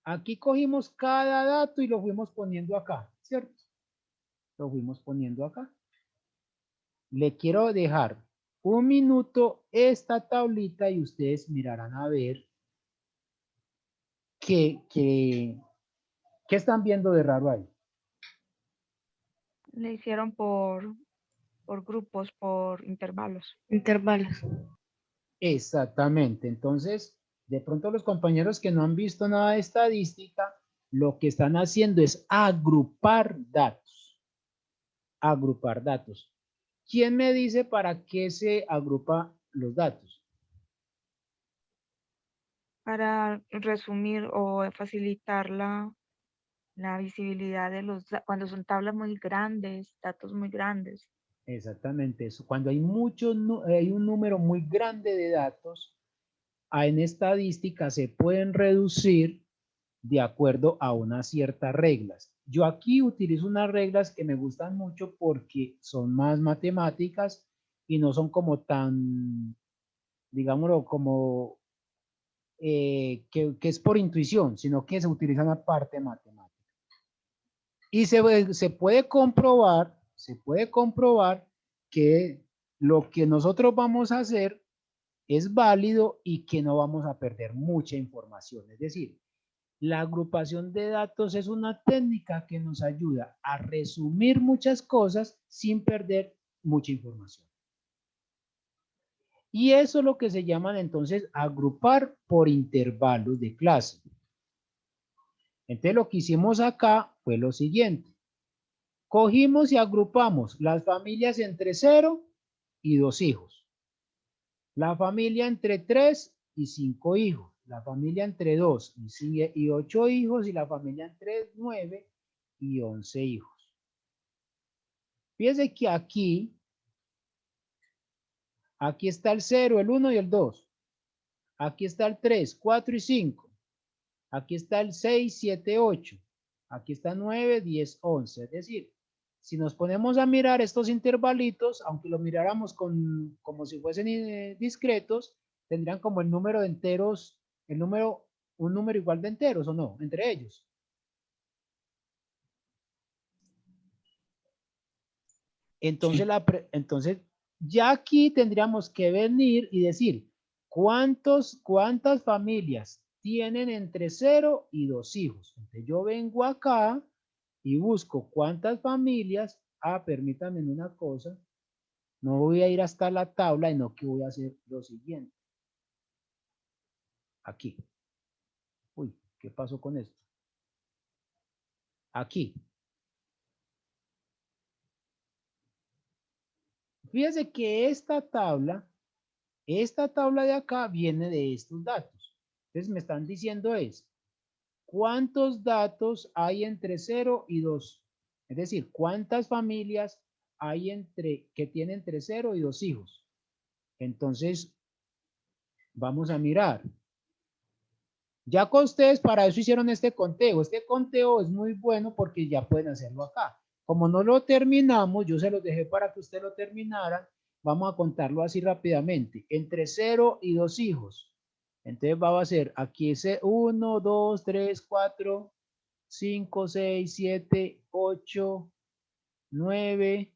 Aquí cogimos cada dato y lo fuimos poniendo acá, ¿cierto? Lo fuimos poniendo acá. Le quiero dejar un minuto esta tablita y ustedes mirarán a ver qué están viendo de raro ahí. Le hicieron por grupos, por intervalos. Intervalos. Exactamente. Entonces, de pronto los compañeros que no han visto nada de estadística, lo que están haciendo es agrupar datos. Agrupar datos. ¿Quién me dice para qué se agrupa los datos? Para resumir o facilitar la visibilidad de cuando son tablas muy grandes, datos muy grandes. Exactamente eso. Cuando hay hay un número muy grande de datos, en estadística se pueden reducir de acuerdo a unas ciertas reglas. Yo aquí utilizo unas reglas que me gustan mucho porque son más matemáticas y no son como tan, digámoslo, como que es por intuición, sino que se utilizan aparte matemática. Y se puede comprobar que lo que nosotros vamos a hacer es válido y que no vamos a perder mucha información. Es decir, la agrupación de datos es una técnica que nos ayuda a resumir muchas cosas sin perder mucha información. Y eso es lo que se llaman entonces agrupar por intervalos de clase. Entonces lo que hicimos acá fue lo siguiente. Cogimos y agrupamos las familias entre 0 y 2 hijos. La familia entre 3 y 5 hijos. La familia entre 2 y 8 hijos. Y la familia entre 9 y 11 hijos. Fíjense que aquí está el 0, el 1 y el 2. Aquí está el 3, 4 y 5. Aquí está el 6, 7, 8. Aquí está 9, 10, 11. Es decir, si nos ponemos a mirar estos intervalitos, aunque lo miráramos como si fuesen discretos, tendrían como el número de enteros, un número igual de enteros, ¿o no? Entre ellos. Entonces, Sí. entonces ya aquí tendríamos que venir y decir, ¿cuántas familias tienen entre 0 y 2 hijos? Entonces yo vengo acá y busco cuántas familias. Permítanme una cosa. No voy a ir hasta la tabla, sino que voy a hacer lo siguiente. Aquí. Uy, ¿qué pasó con esto? Aquí. Fíjense que esta tabla de acá viene de estos datos. Entonces me están diciendo es, ¿cuántos datos hay entre 0 y 2? Es decir, ¿cuántas familias hay que tienen entre 0 y 2 hijos? Entonces, vamos a mirar. Ya con ustedes para eso hicieron este conteo. Este conteo es muy bueno porque ya pueden hacerlo acá. Como no lo terminamos, yo se los dejé para que ustedes lo terminaran. Vamos a contarlo así rápidamente. Entre 0 y 2 hijos. Entonces va a ser aquí ese 1, 2, 3, 4, 5, 6, 7, 8, 9,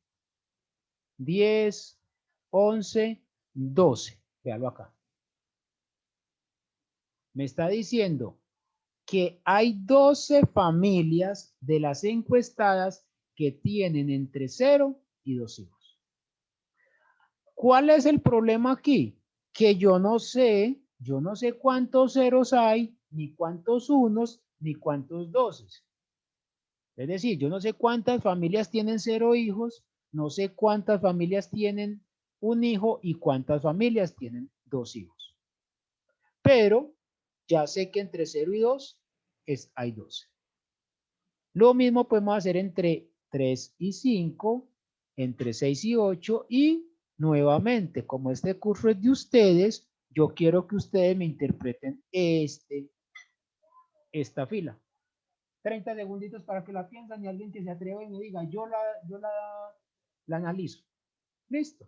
10, 11, 12. Véalo acá. Me está diciendo que hay 12 familias de las encuestadas que tienen entre 0 y 2 hijos. ¿Cuál es el problema aquí? Que yo no sé cuántos ceros hay, ni cuántos unos, ni cuántos doces. Es decir, yo no sé cuántas familias tienen 0 hijos, no sé cuántas familias tienen un hijo y cuántas familias tienen 2 hijos. Pero ya sé que entre 0 y 2 hay 12. Lo mismo podemos hacer entre 3 y 5, entre 6 y 8 y nuevamente, como este curso es de ustedes, yo quiero que ustedes me interpreten esta fila. 30 segunditos para que la piensen y alguien que se atreva y me diga, yo la analizo. Listo.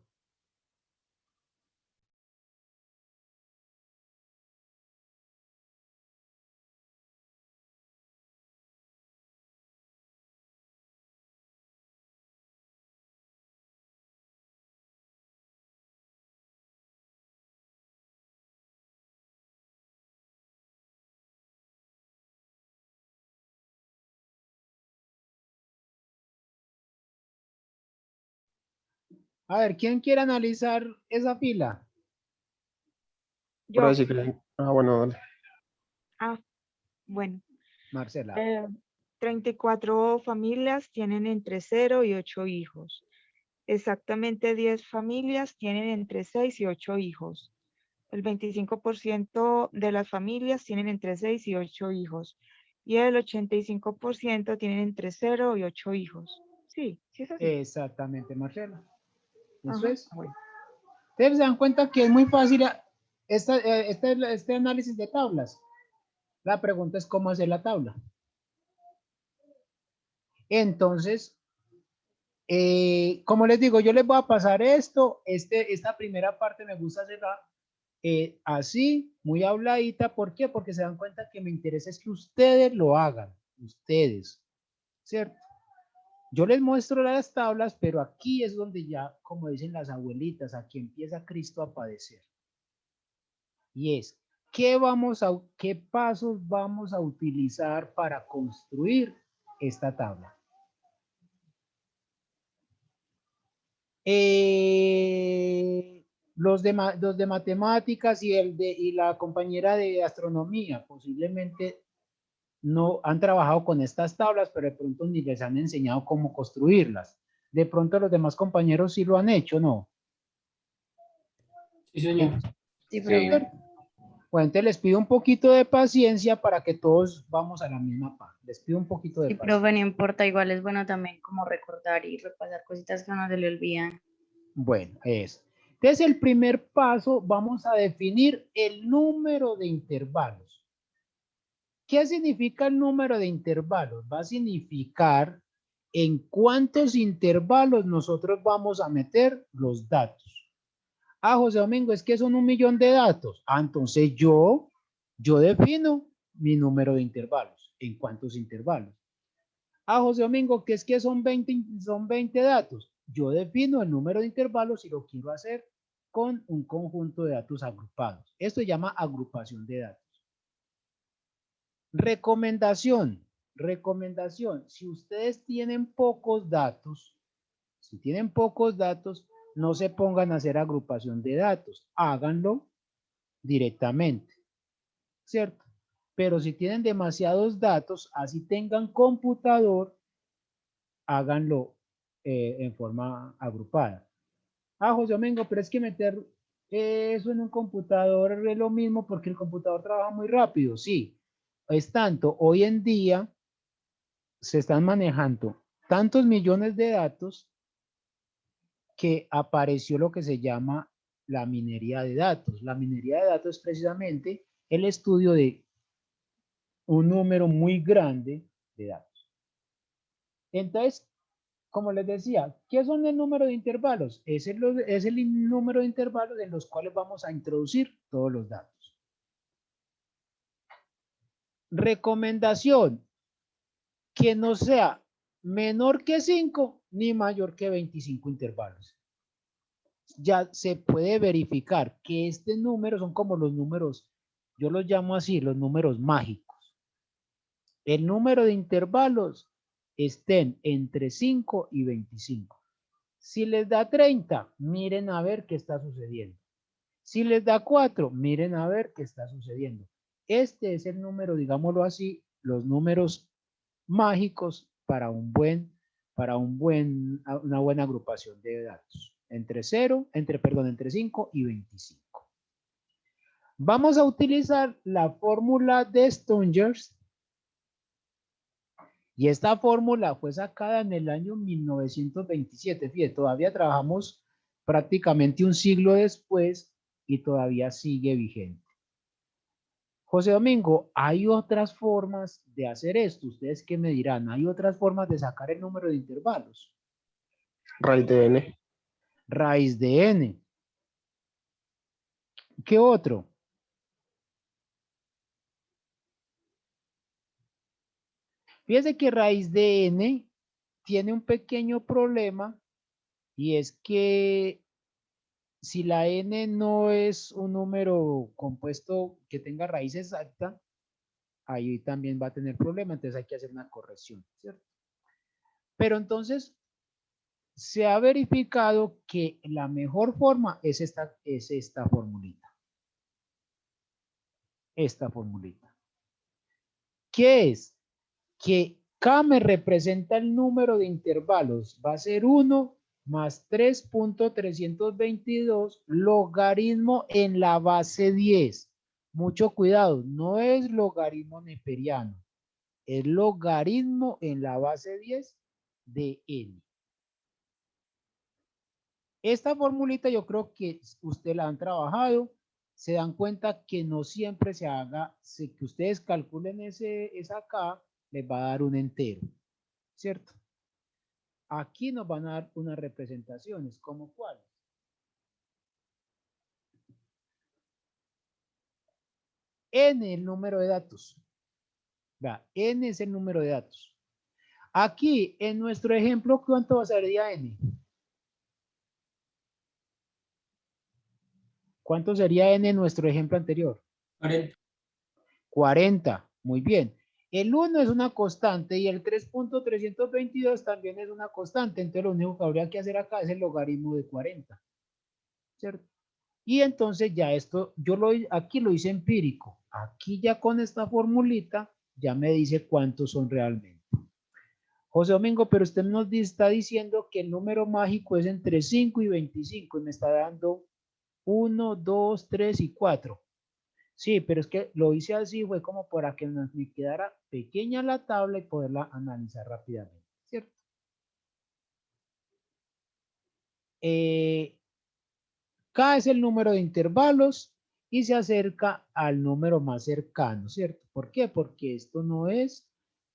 A ver, ¿quién quiere analizar esa fila? Ahora sí que... Ah, bueno, dale. Bueno. Marcela. 34 familias tienen entre 0 y 8 hijos. Exactamente 10 familias tienen entre 6 y 8 hijos. El 25% de las familias tienen entre 6 y 8 hijos. Y el 85% tienen entre 0 y 8 hijos. Sí, sí es así. Exactamente, Marcela. Eso Ajá, es. bueno. Ustedes se dan cuenta que es muy fácil este análisis de tablas. La pregunta es cómo hacer la tabla. Entonces, como les digo, yo les voy a pasar esto. Esta primera parte me gusta hacerla así, muy habladita. ¿Por qué? Porque se dan cuenta que me interesa es que ustedes lo hagan. Ustedes, ¿cierto? Yo les muestro las tablas, pero aquí es donde ya, como dicen las abuelitas, aquí empieza Cristo a padecer. Y es, ¿qué pasos vamos a utilizar para construir esta tabla? Los de matemáticas y la compañera de astronomía posiblemente no han trabajado con estas tablas, pero de pronto ni les han enseñado cómo construirlas. De pronto los demás compañeros sí lo han hecho, ¿no? Sí, señor. Sí, profe. Bueno, entonces les pido un poquito de paciencia para que todos vamos a la misma parte. Les pido un poquito de Sí, paciencia. profe, no importa, igual es bueno también como recordar y repasar cositas que a uno se le olvidan. Bueno, eso. Entonces el primer paso, vamos a definir el número de intervalos. ¿Qué significa el número de intervalos? Va a significar en cuántos intervalos nosotros vamos a meter los datos. Ah, José Domingo, es que son 1.000.000 de datos. Ah, entonces yo defino mi número de intervalos. ¿En cuántos intervalos? Ah, José Domingo, que es que son 20 datos. Yo defino el número de intervalos y lo quiero hacer con un conjunto de datos agrupados. Esto se llama agrupación de datos. Recomendación. Si ustedes tienen pocos datos, no se pongan a hacer agrupación de datos. Háganlo directamente. ¿cierto? Pero si tienen demasiados datos, así tengan computador, háganlo en forma agrupada. Ah, José Domingo, pero es que meter eso en un computador es lo mismo porque el computador trabaja muy rápido. Sí, es tanto. Hoy en día se están manejando tantos millones de datos que apareció lo que se llama la minería de datos. La minería de datos es precisamente el estudio de un número muy grande de datos. Entonces, como les decía, ¿qué son el número de intervalos? Es el número de intervalos en los cuales vamos a introducir todos los datos. Recomendación, que no sea menor que 5 ni mayor que 25 intervalos. Ya se puede verificar que este número son como los números, yo los llamo así, los números mágicos. El número de intervalos estén entre 5 y 25. Si les da 30, miren a ver qué está sucediendo. Si les da 4, miren a ver qué está sucediendo. Este es el número, digámoslo así, los números mágicos para una buena agrupación de datos. Entre 5 y 25. Vamos a utilizar la fórmula de Stoners. Y esta fórmula fue sacada en el año 1927. Fíjate, todavía trabajamos prácticamente un siglo después y todavía sigue vigente. José Domingo, hay otras formas de hacer esto. ¿Ustedes qué me dirán? ¿Hay otras formas de sacar el número de intervalos? Raíz de n. Raíz de n. ¿Qué otro? Fíjense que raíz de n tiene un pequeño problema y es que si la n no es un número compuesto que tenga raíz exacta, ahí también va a tener problema, entonces hay que hacer una corrección, ¿cierto? Pero entonces se ha verificado que la mejor forma es esta formulita. Esta formulita. ¿Qué es? Que K me representa el número de intervalos, va a ser 1 más 3.322 logaritmo en la base 10. Mucho cuidado, no es logaritmo neperiano, es logaritmo en la base 10 de n. Esta formulita yo creo que ustedes la han trabajado, se dan cuenta que no siempre se haga, que ustedes calculen esa K, les va a dar un entero, ¿cierto? Aquí nos van a dar unas representaciones, ¿como cuáles? N el número de datos. Vea, N es el número de datos. Aquí, en nuestro ejemplo, ¿cuánto sería N? ¿Cuánto sería N en nuestro ejemplo anterior? 40. 40, muy bien. El 1 es una constante y el 3.322 también es una constante. Entonces lo único que habría que hacer acá es el logaritmo de 40. ¿Cierto? Y entonces ya esto, aquí lo hice empírico. Aquí ya con esta formulita ya me dice cuántos son realmente. José Domingo, pero usted nos está diciendo que el número mágico es entre 5 y 25 y me está dando 1, 2, 3 y 4. Sí, pero es que lo hice así, fue como para que me quedara pequeña la tabla y poderla analizar rápidamente, ¿cierto? K es el número de intervalos y se acerca al número más cercano, ¿cierto? ¿Por qué? Porque esto no es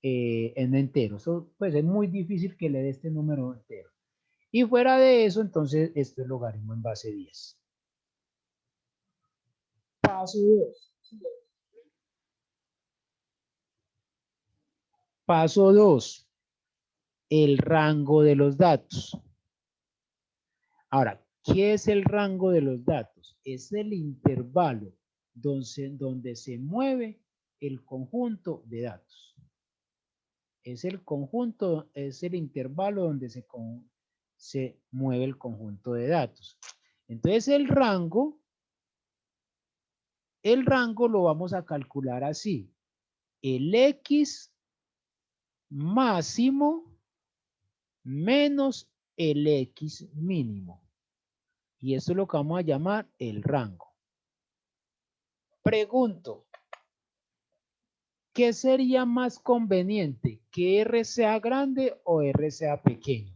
en entero. Pues es muy difícil que le dé este número entero. Y fuera de eso, entonces, esto es logaritmo en base 10. Paso 2. Paso 2. El rango de los datos. Ahora, ¿qué es el rango de los datos? Es el intervalo donde se mueve el conjunto de datos. Es el conjunto, es el intervalo donde se mueve el conjunto de datos. Entonces el rango el rango lo vamos a calcular así. El X máximo menos el X mínimo. Y eso es lo que vamos a llamar el rango. Pregunto, ¿qué sería más conveniente? ¿Que R sea grande o R sea pequeño?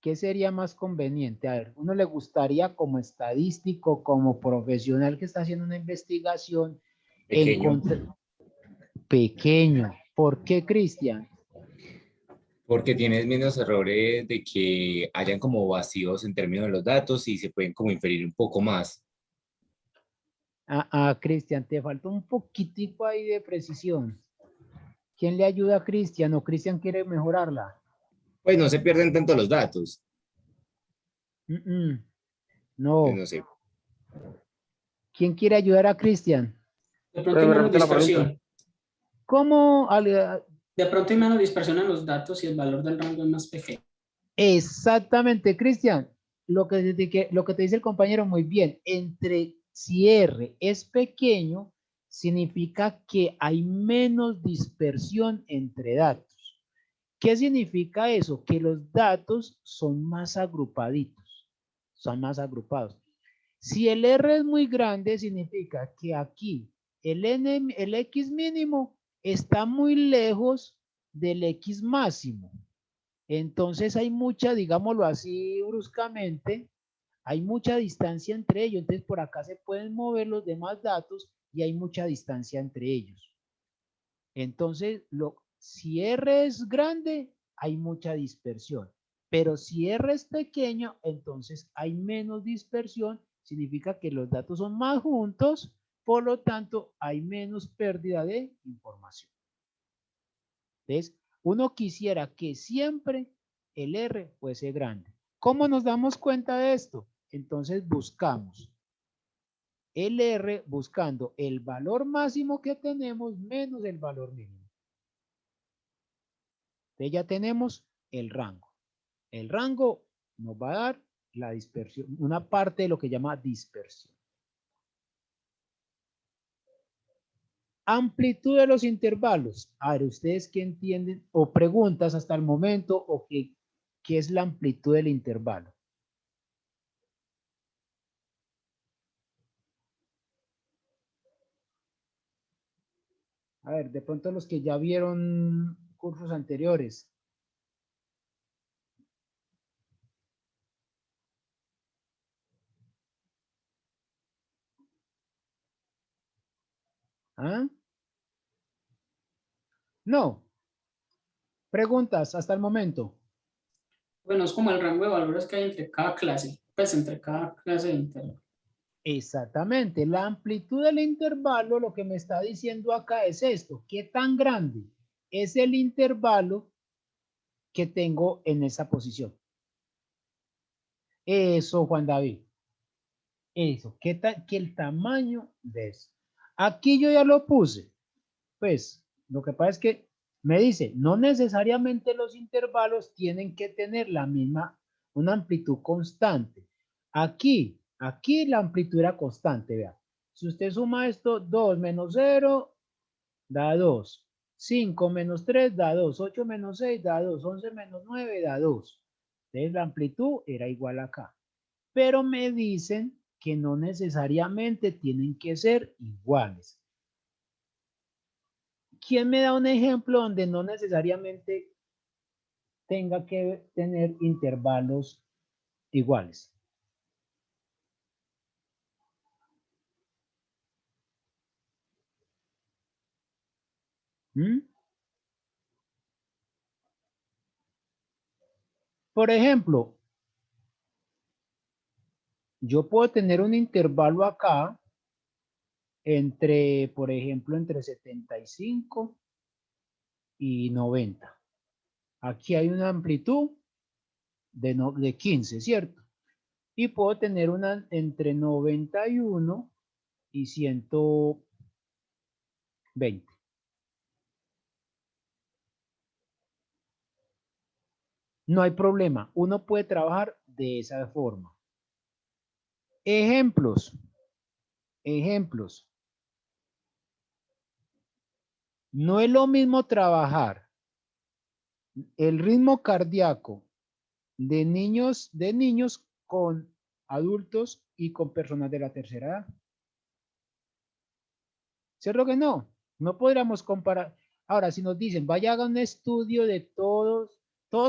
¿Qué sería más conveniente? A ver, uno le gustaría como estadístico, como profesional que está haciendo una investigación, Pequeño. encontrar pequeño. ¿Por qué, Cristian? Porque tienes menos errores de que hayan como vacíos en términos de los datos y se pueden como inferir un poco más. Cristian, te falta un poquitico ahí de precisión. ¿Quién le ayuda a Cristian o Cristian quiere mejorarla? Pues no se pierden tanto los datos. No. Pues no sé. ¿Quién quiere ayudar a Cristian? De pronto hay menos dispersión. ¿Cómo? De pronto hay menos dispersión en los datos y el valor del rango es más pequeño. Exactamente, Cristian. Lo que te dice el compañero muy bien. Si R es pequeño, significa que hay menos dispersión entre datos. ¿Qué significa eso? Que los datos son más agrupaditos, son más agrupados. Si el R es muy grande, significa que aquí el X mínimo está muy lejos del X máximo. Entonces hay mucha, digámoslo así bruscamente, hay mucha distancia entre ellos. Entonces por acá se pueden mover los demás datos y hay mucha distancia entre ellos. Entonces, si R es grande, hay mucha dispersión. Pero si R es pequeño, entonces hay menos dispersión. Significa que los datos son más juntos, por lo tanto, hay menos pérdida de información. Entonces, uno quisiera que siempre el R fuese grande. ¿Cómo nos damos cuenta de esto? Entonces buscamos el R buscando el valor máximo que tenemos menos el valor mínimo. Entonces ya tenemos el rango. El rango nos va a dar la dispersión, una parte de lo que llama dispersión. Amplitud de los intervalos. A ver, ¿ustedes qué entienden? O preguntas hasta el momento, o qué es la amplitud del intervalo. A ver, de pronto los que ya vieron cursos anteriores. ¿Ah? No. Preguntas hasta el momento. Bueno, es como el rango de valores que hay entre cada clase, pues entre cada clase de intervalo. Exactamente. La amplitud del intervalo, lo que me está diciendo acá es esto. ¿Qué tan grande es el intervalo que tengo en esa posición? Eso, Juan David. Eso. Que el tamaño de eso. Aquí yo ya lo puse. Pues, lo que pasa es que me dice, no necesariamente los intervalos tienen que tener una amplitud constante. Aquí la amplitud era constante, vea. Si usted suma esto, 2 menos 0 da 2. 5 menos 3 da 2. 8 menos 6 da 2. 11 menos 9 da 2. Entonces la amplitud era igual acá. Pero me dicen que no necesariamente tienen que ser iguales. ¿Quién me da un ejemplo donde no necesariamente tenga que tener intervalos iguales? ¿Mm? Por ejemplo, yo puedo tener un intervalo acá entre, por ejemplo, entre 75 y 90. Aquí hay una amplitud de 15, ¿cierto? Y puedo tener una entre 91 y 120. No hay problema. Uno puede trabajar de esa forma. Ejemplos. Ejemplos. No es lo mismo trabajar el ritmo cardíaco de niños con adultos y con personas de la tercera edad. ¿Cierto que no? No podríamos comparar. Ahora, si nos dicen, vaya, haga un estudio de todos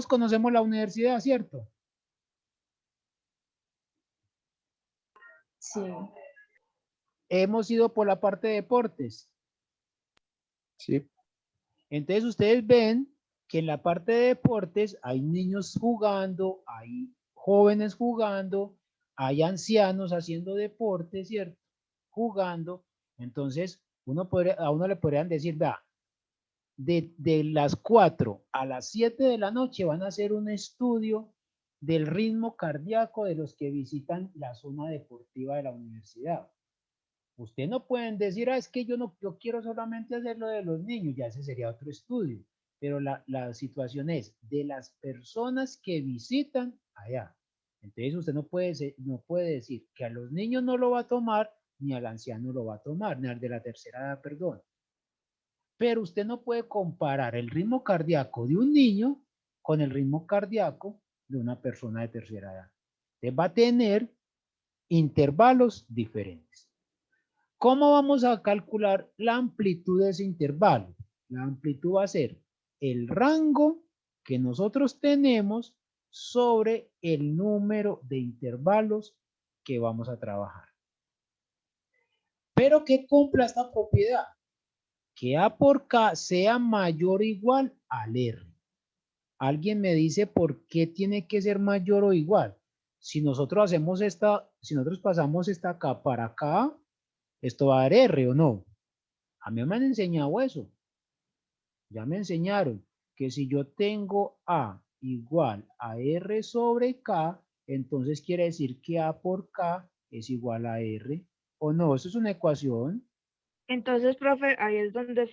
conocemos la universidad, ¿cierto? Sí. Hemos ido por la parte de deportes. Sí. Entonces ustedes ven que en la parte de deportes hay niños jugando, hay jóvenes jugando, hay ancianos haciendo deporte, ¿cierto? Jugando. Entonces, a uno le podrían decir, vea, de las 4 a las 7 de la noche van a hacer un estudio del ritmo cardíaco de los que visitan la zona deportiva de la universidad. Usted no pueden decir, es que yo quiero solamente hacer lo de los niños, ya ese sería otro estudio. Pero la situación es de las personas que visitan allá. Entonces usted no puede decir que a los niños no lo va a tomar, ni al anciano lo va a tomar, ni al de la tercera edad, perdón. Pero usted no puede comparar el ritmo cardíaco de un niño con el ritmo cardíaco de una persona de tercera edad. Usted va a tener intervalos diferentes. ¿Cómo vamos a calcular la amplitud de ese intervalo? La amplitud va a ser el rango que nosotros tenemos sobre el número de intervalos que vamos a trabajar. Pero que cumpla esta propiedad, que A por K sea mayor o igual al R. Alguien me dice por qué tiene que ser mayor o igual. Si nosotros pasamos esta K para acá, esto va a dar R o no. A mí me han enseñado eso. Ya me enseñaron que si yo tengo A igual a R sobre K, entonces quiere decir que A por K es igual a R. ¿O no? Eso es una ecuación. Entonces, profe, ahí es donde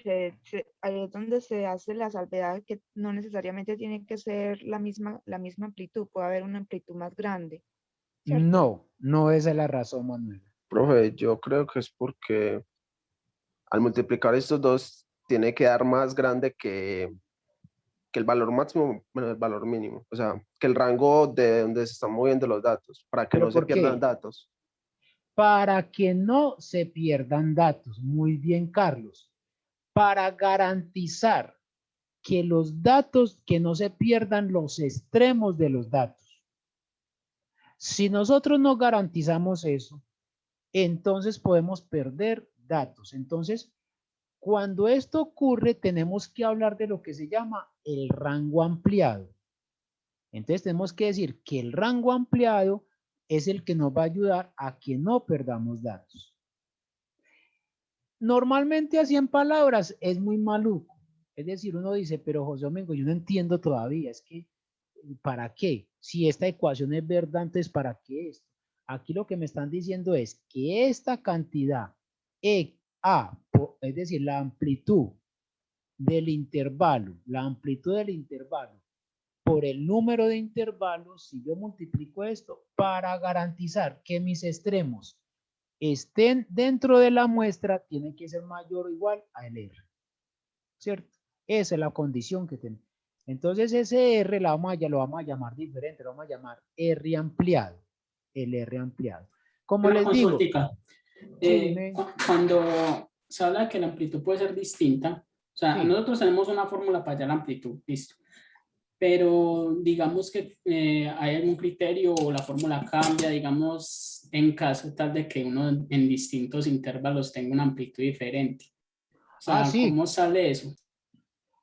se hace la salvedad que no necesariamente tiene que ser la misma amplitud, puede haber una amplitud más grande, ¿cierto? No esa es la razón, Manuel. Profe, yo creo que es porque al multiplicar estos dos tiene que dar más grande que el valor máximo menos el valor mínimo. O sea, que el rango de donde se están moviendo los datos, para que ¿Pero no se por pierdan qué? datos. Para que no se pierdan datos. Muy bien, Carlos. Para garantizar que los datos, que no se pierdan los extremos de los datos. Si nosotros no garantizamos eso, entonces podemos perder datos. Entonces, cuando esto ocurre, tenemos que hablar de lo que se llama el rango ampliado. Entonces, tenemos que decir que el rango ampliado es el que nos va a ayudar a que no perdamos datos. Normalmente así en palabras es muy maluco. Es decir, uno dice, pero José Domingo, yo no entiendo todavía, es que, ¿para qué? Si esta ecuación es verdad, entonces, ¿para qué esto? Aquí lo que me están diciendo es que esta cantidad es decir, la amplitud del intervalo por el número de intervalos, si yo multiplico esto, para garantizar que mis extremos estén dentro de la muestra, tiene que ser mayor o igual a el R, ¿cierto? Esa es la condición que tenemos. Entonces ese R lo vamos a llamar diferente, lo vamos a llamar R ampliado, el R ampliado. Como Una les digo, consultica. Cuando se habla de que la amplitud puede ser distinta, o sea, sí. nosotros tenemos una fórmula para hallar la amplitud, listo. Pero digamos que hay algún criterio o la fórmula cambia, digamos, en caso tal de que uno en distintos intervalos tenga una amplitud diferente. O sea, sí. ¿cómo sale eso?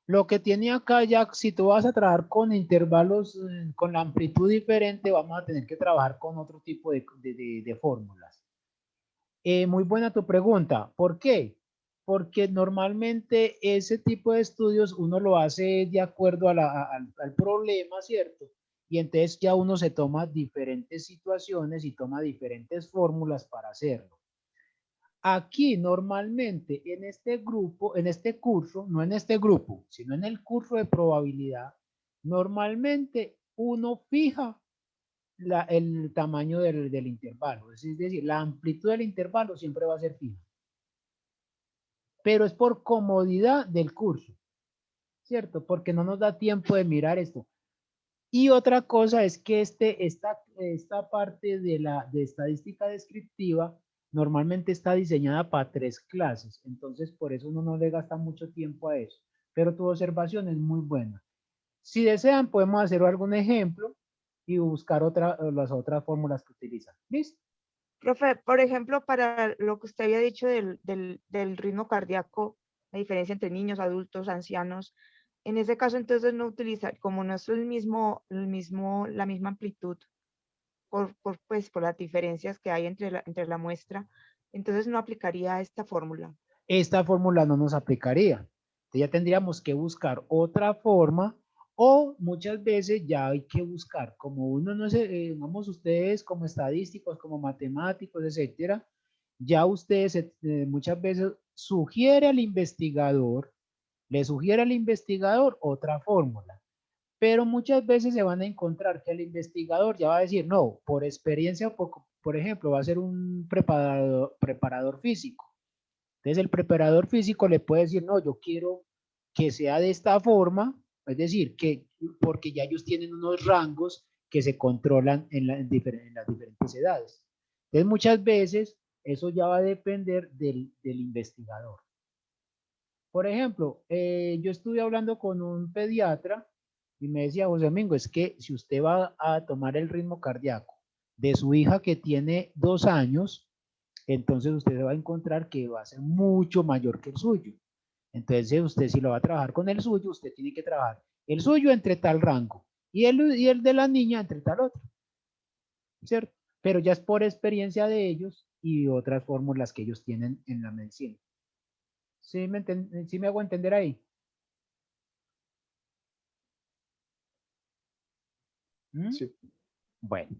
Lo que tiene acá ya, si tú vas a trabajar con intervalos con la amplitud diferente, vamos a tener que trabajar con otro tipo de fórmulas. Muy buena tu pregunta. ¿Por qué? Porque normalmente ese tipo de estudios uno lo hace de acuerdo al problema, ¿cierto? Y entonces ya uno se toma diferentes situaciones y toma diferentes fórmulas para hacerlo. Aquí normalmente en este grupo, en este curso, no en este grupo, sino en el curso de probabilidad, normalmente uno fija el tamaño del intervalo. Es decir, la amplitud del intervalo siempre va a ser fija. Pero es por comodidad del curso, ¿cierto? Porque no nos da tiempo de mirar esto. Y otra cosa es que esta parte de estadística descriptiva normalmente está diseñada para 3 clases. Entonces, por eso uno no le gasta mucho tiempo a eso. Pero tu observación es muy buena. Si desean, podemos hacer algún ejemplo y buscar las otras fórmulas que utilizan. ¿Listo? Profe, por ejemplo, para lo que usted había dicho del ritmo cardíaco, la diferencia entre niños, adultos, ancianos, en ese caso entonces no utilizar, como no es la misma amplitud pues, por las diferencias que hay entre la muestra, entonces no aplicaría esta fórmula. Esta fórmula no nos aplicaría. Entonces ya tendríamos que buscar otra forma o muchas veces ya hay que buscar, como uno no sé, digamos ustedes como estadísticos, como matemáticos, etcétera, ya ustedes muchas veces le sugiere al investigador otra fórmula, pero muchas veces se van a encontrar que el investigador ya va a decir, no, por experiencia, por ejemplo, va a ser un preparador físico. Entonces el preparador físico le puede decir, no, yo quiero que sea de esta forma, es decir, porque ya ellos tienen unos rangos que se controlan en las diferentes edades. Entonces muchas veces eso ya va a depender del investigador. Por ejemplo, yo estuve hablando con un pediatra y me decía, José Domingo, es que si usted va a tomar el ritmo cardíaco de su hija que tiene 2 años, entonces usted se va a encontrar que va a ser mucho mayor que el suyo. Entonces usted si lo va a trabajar con el suyo, usted tiene que trabajar el suyo entre tal rango y el de la niña entre tal otro, ¿cierto? Pero ya es por experiencia de ellos y otras fórmulas que ellos tienen en la medicina. ¿Sí me hago entender ahí? ¿Mm? Sí. Bueno,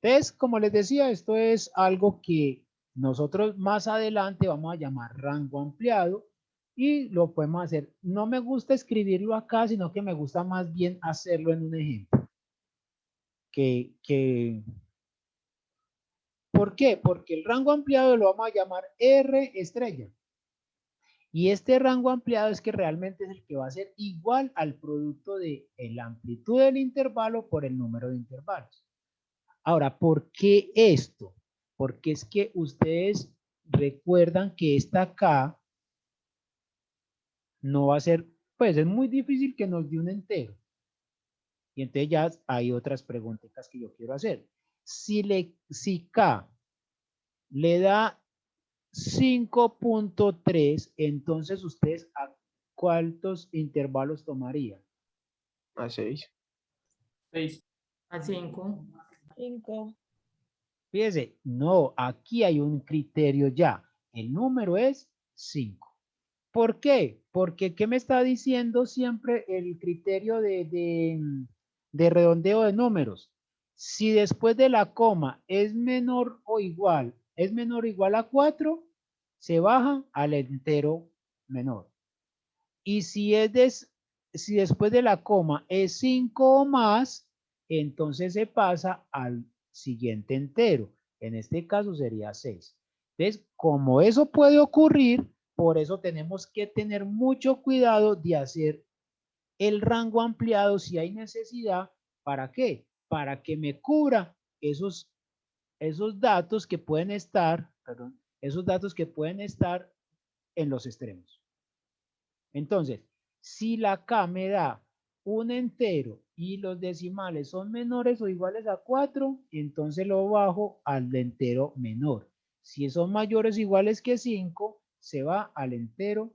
entonces, como les decía, esto es algo que nosotros más adelante vamos a llamar rango ampliado y lo podemos hacer. No me gusta escribirlo acá, sino que me gusta más bien hacerlo en un ejemplo. ¿Por qué? Porque el rango ampliado lo vamos a llamar R estrella. Y este rango ampliado es que realmente es el que va a ser igual al producto de la amplitud del intervalo por el número de intervalos. Ahora, ¿por qué esto? Porque es que ustedes recuerdan que esta K no va a ser, pues es muy difícil que nos dé un entero. Y entonces ya hay otras preguntas que yo quiero hacer. Si K le da 5.3, entonces ustedes ¿a cuántos intervalos tomarían? A 6. 6. A 5. 5. Fíjese, no, aquí hay un criterio ya. El número es 5. ¿Por qué? Porque ¿qué me está diciendo siempre el criterio de redondeo de números? Si después de la coma es menor o igual a 4, se baja al entero menor. Y si después de la coma es 5 o más, entonces se pasa al siguiente entero. En este caso sería 6. Entonces, como eso puede ocurrir, por eso tenemos que tener mucho cuidado de hacer el rango ampliado si hay necesidad. ¿Para qué? Para que me cubra esos datos que pueden estar, esos datos que pueden estar en los extremos. Entonces, si la K me da un entero y los decimales son menores o iguales a 4, entonces lo bajo al entero menor. Si son mayores o iguales que 5, se va al entero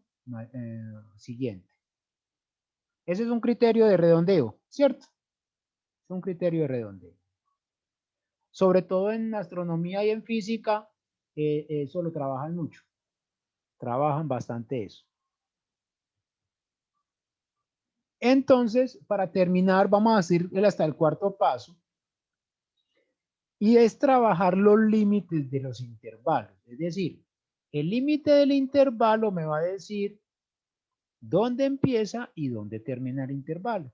siguiente. Ese es un criterio de redondeo, ¿cierto? Es un criterio de redondeo. Sobre todo en astronomía y en física, eso lo trabajan mucho. Trabajan bastante eso. Entonces, para terminar, vamos a hacer hasta el 4º paso. Y es trabajar los límites de los intervalos. Es decir, el límite del intervalo me va a decir dónde empieza y dónde termina el intervalo.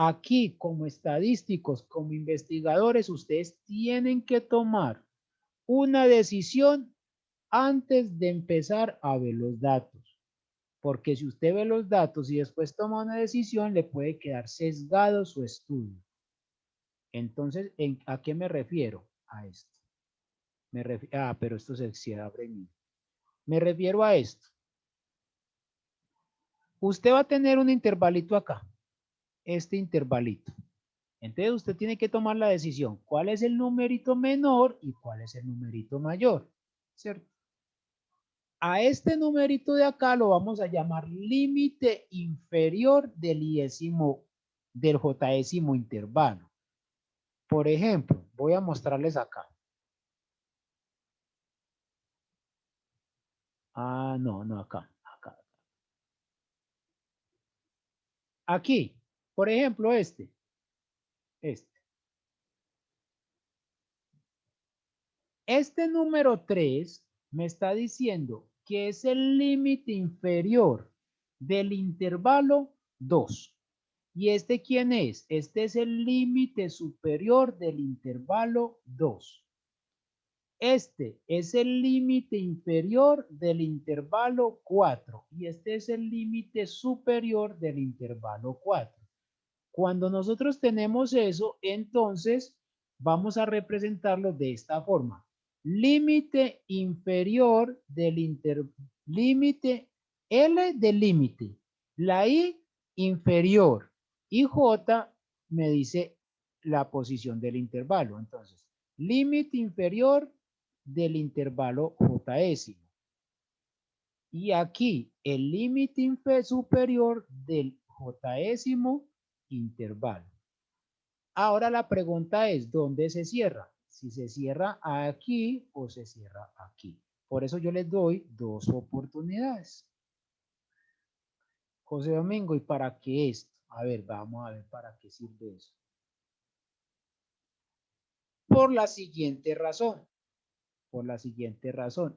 Aquí, como estadísticos, como investigadores, ustedes tienen que tomar una decisión antes de empezar a ver los datos. Porque si usted ve los datos y después toma una decisión, le puede quedar sesgado su estudio. Entonces, ¿a qué me refiero? A esto. Pero esto se abre. Me refiero a esto. Usted va a tener un intervalito acá. Este intervalito. Entonces usted tiene que tomar la decisión. ¿Cuál es el numerito menor y cuál es el numerito mayor? ¿Cierto? A este numerito de acá lo vamos a llamar límite inferior del j-ésimo intervalo. Por ejemplo, voy a mostrarles acá. No, acá. Aquí, por ejemplo, este. Este número 3 me está diciendo que es el límite inferior del intervalo 2. ¿Y este quién es? Este es el límite superior del intervalo 2. Este es el límite inferior del intervalo 4 y este es el límite superior del intervalo 4. Cuando nosotros tenemos eso, entonces vamos a representarlo de esta forma. Límite inferior del límite L del límite, la I inferior y J me dice la posición del intervalo. Entonces, límite inferior del intervalo J-ésimo. Y aquí el límite superior del J-ésimo intervalo. Ahora la pregunta es, ¿dónde se cierra? Si se cierra aquí o se cierra aquí. Por eso yo les doy dos oportunidades. José Domingo, ¿y para qué esto? A ver, vamos a ver para qué sirve eso. Por la siguiente razón.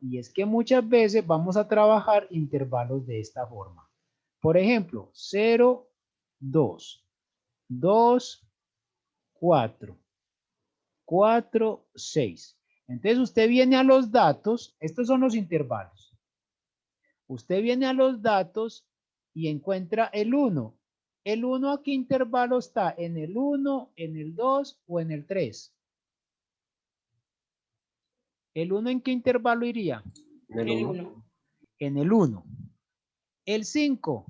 Y es que muchas veces vamos a trabajar intervalos de esta forma. Por ejemplo, 0, 2, 2, 4, 4, 6. Entonces usted viene a los datos, estos son los intervalos. Usted viene a los datos y encuentra el 1. ¿El 1 a qué intervalo está? ¿En el 1, en el 2 o en el 3? ¿El 1 en qué intervalo iría? En el 1. En el 1. ¿El 5?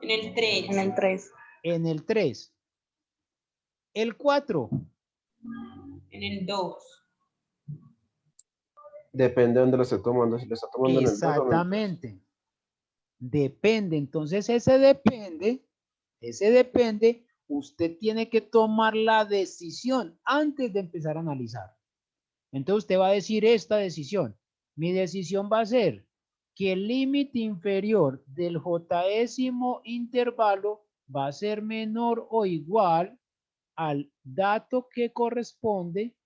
En el 3. En el 3. En el 3. ¿El 4? En el 2. Depende de dónde lo esté tomando. Si lo está tomando en el 2 o en el 3. Exactamente. Depende. Entonces ese depende, usted tiene que tomar la decisión antes de empezar a analizar. Entonces usted va a decir esta decisión. Mi decisión va a ser que el límite inferior del j-ésimo intervalo va a ser menor o igual al dato que corresponde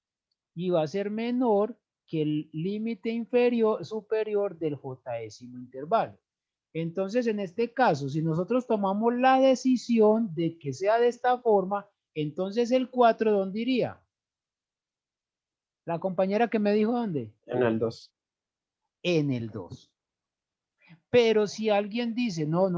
y va a ser menor que el límite superior del j-ésimo intervalo. Entonces, en este caso, si nosotros tomamos la decisión de que sea de esta forma, entonces el 4, ¿dónde iría? La compañera que me dijo, ¿dónde? En el 2. En el 2. Pero si alguien dice, no,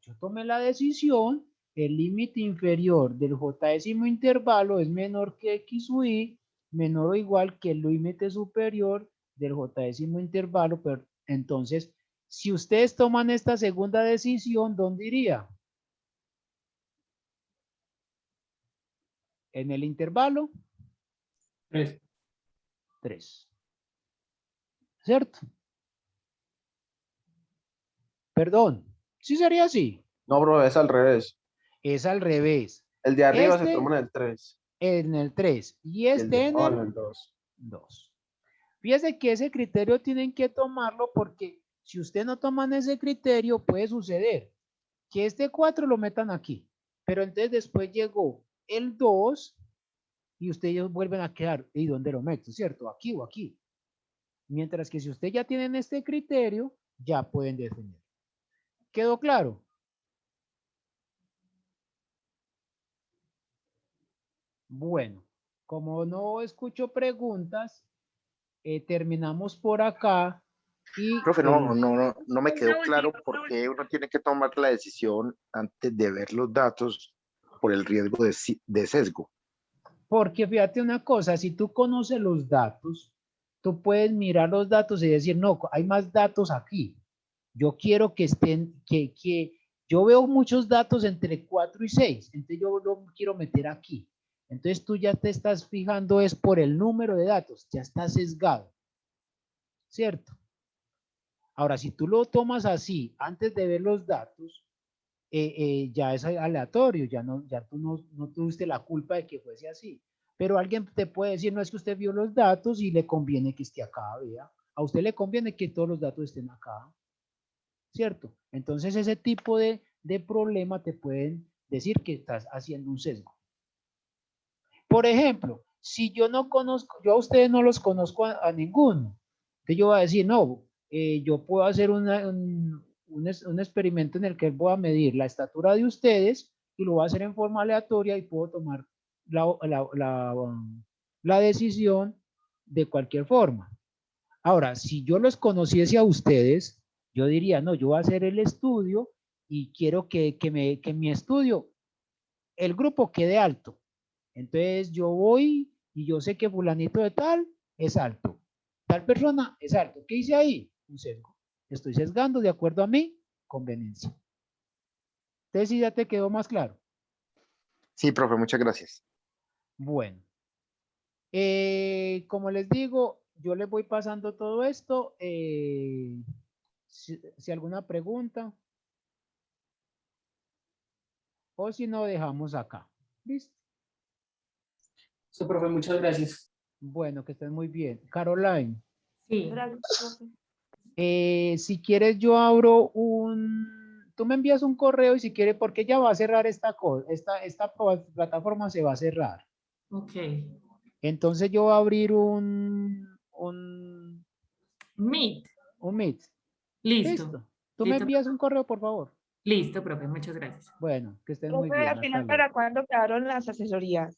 yo tomé la decisión, el límite inferior del j-ésimo intervalo es menor que x u y, menor o igual que el límite superior del j-ésimo intervalo, pero entonces, si ustedes toman esta segunda decisión, ¿dónde iría? En el intervalo 3. ¿Cierto? Perdón, ¿sí sería así? No, bro, es al revés. Es al revés. El de arriba se toma en el 3. En el 3. Y Y el este de en abajo el en el 2. 2. Fíjese que ese criterio tienen que tomarlo porque si usted no toman ese criterio puede suceder que este 4 lo metan aquí, pero entonces después llegó el 2 y ustedes vuelven a quedar, ¿y dónde lo meto? ¿Cierto? Aquí o aquí. Mientras que si usted ya tienen este criterio, ya pueden definir. ¿Quedó claro? Bueno, como no escucho preguntas, terminamos por acá. Y, Profe, no me quedó claro por qué uno tiene que tomar la decisión antes de ver los datos por el riesgo de sesgo. Porque fíjate una cosa, si tú conoces los datos, tú puedes mirar los datos y decir, no, hay más datos aquí. Yo quiero que estén, yo veo muchos datos entre 4 y 6, entonces yo lo quiero meter aquí. Entonces tú ya te estás fijando es por el número de datos, ya está sesgado, ¿cierto? Ahora, si tú lo tomas así, antes de ver los datos, ya es aleatorio, ya tú no tuviste la culpa de que fuese así. Pero alguien te puede decir, no es que usted vio los datos y le conviene que esté acá, vea. A usted le conviene que todos los datos estén acá, ¿cierto? Entonces ese tipo de problema te pueden decir que estás haciendo un sesgo. Por ejemplo, si yo no conozco, yo a ustedes no los conozco a ninguno, entonces yo voy a decir, no, yo puedo hacer un experimento en el que voy a medir la estatura de ustedes y lo voy a hacer en forma aleatoria y puedo tomar la decisión de cualquier forma. Ahora, si yo los conociese a ustedes, yo diría, no, yo voy a hacer el estudio y quiero que mi estudio, el grupo quede alto. Entonces yo voy y yo sé que fulanito de tal es alto. Tal persona es alto. ¿Qué hice ahí? Un sesgo. Estoy sesgando de acuerdo a mi conveniencia. Entonces, ¿sí ya te quedó más claro? Sí, profe, muchas gracias. Bueno. Como les digo, yo les voy pasando todo esto. Si alguna pregunta. O si no, dejamos acá. ¿Listo? Sí, profe, muchas gracias. Bueno, que estén muy bien. Caroline. Sí. Gracias, profe. Si quieres, yo abro tú me envías un correo y si quieres, porque ya va a cerrar esta plataforma se va a cerrar. Ok. Entonces yo voy a abrir Meet. un Meet. Listo. Tú me envías un correo, por favor. Listo, profe, muchas gracias. Bueno, que estén muy Profe, bien. al Hasta final, luego. ¿para cuándo quedaron las asesorías?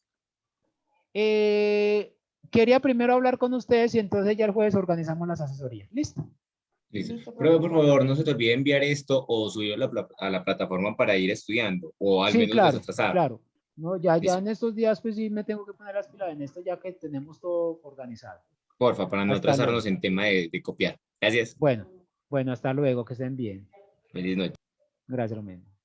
Quería primero hablar con ustedes y entonces ya el jueves organizamos las asesorías. ¿Listo? Listo. Listo, Pero profe. por favor, no se te olvide enviar esto o subirlo a la plataforma para ir estudiando o al Sí, menos claro, desatrasar. claro. No, ya Listo. en estos días pues sí me tengo que poner las pilas en esto ya que tenemos todo organizado. Porfa, para no Hasta atrasarnos luego. en tema de copiar. Gracias. Bueno, hasta luego, que estén bien. Feliz noche. Gracias, lo mismo.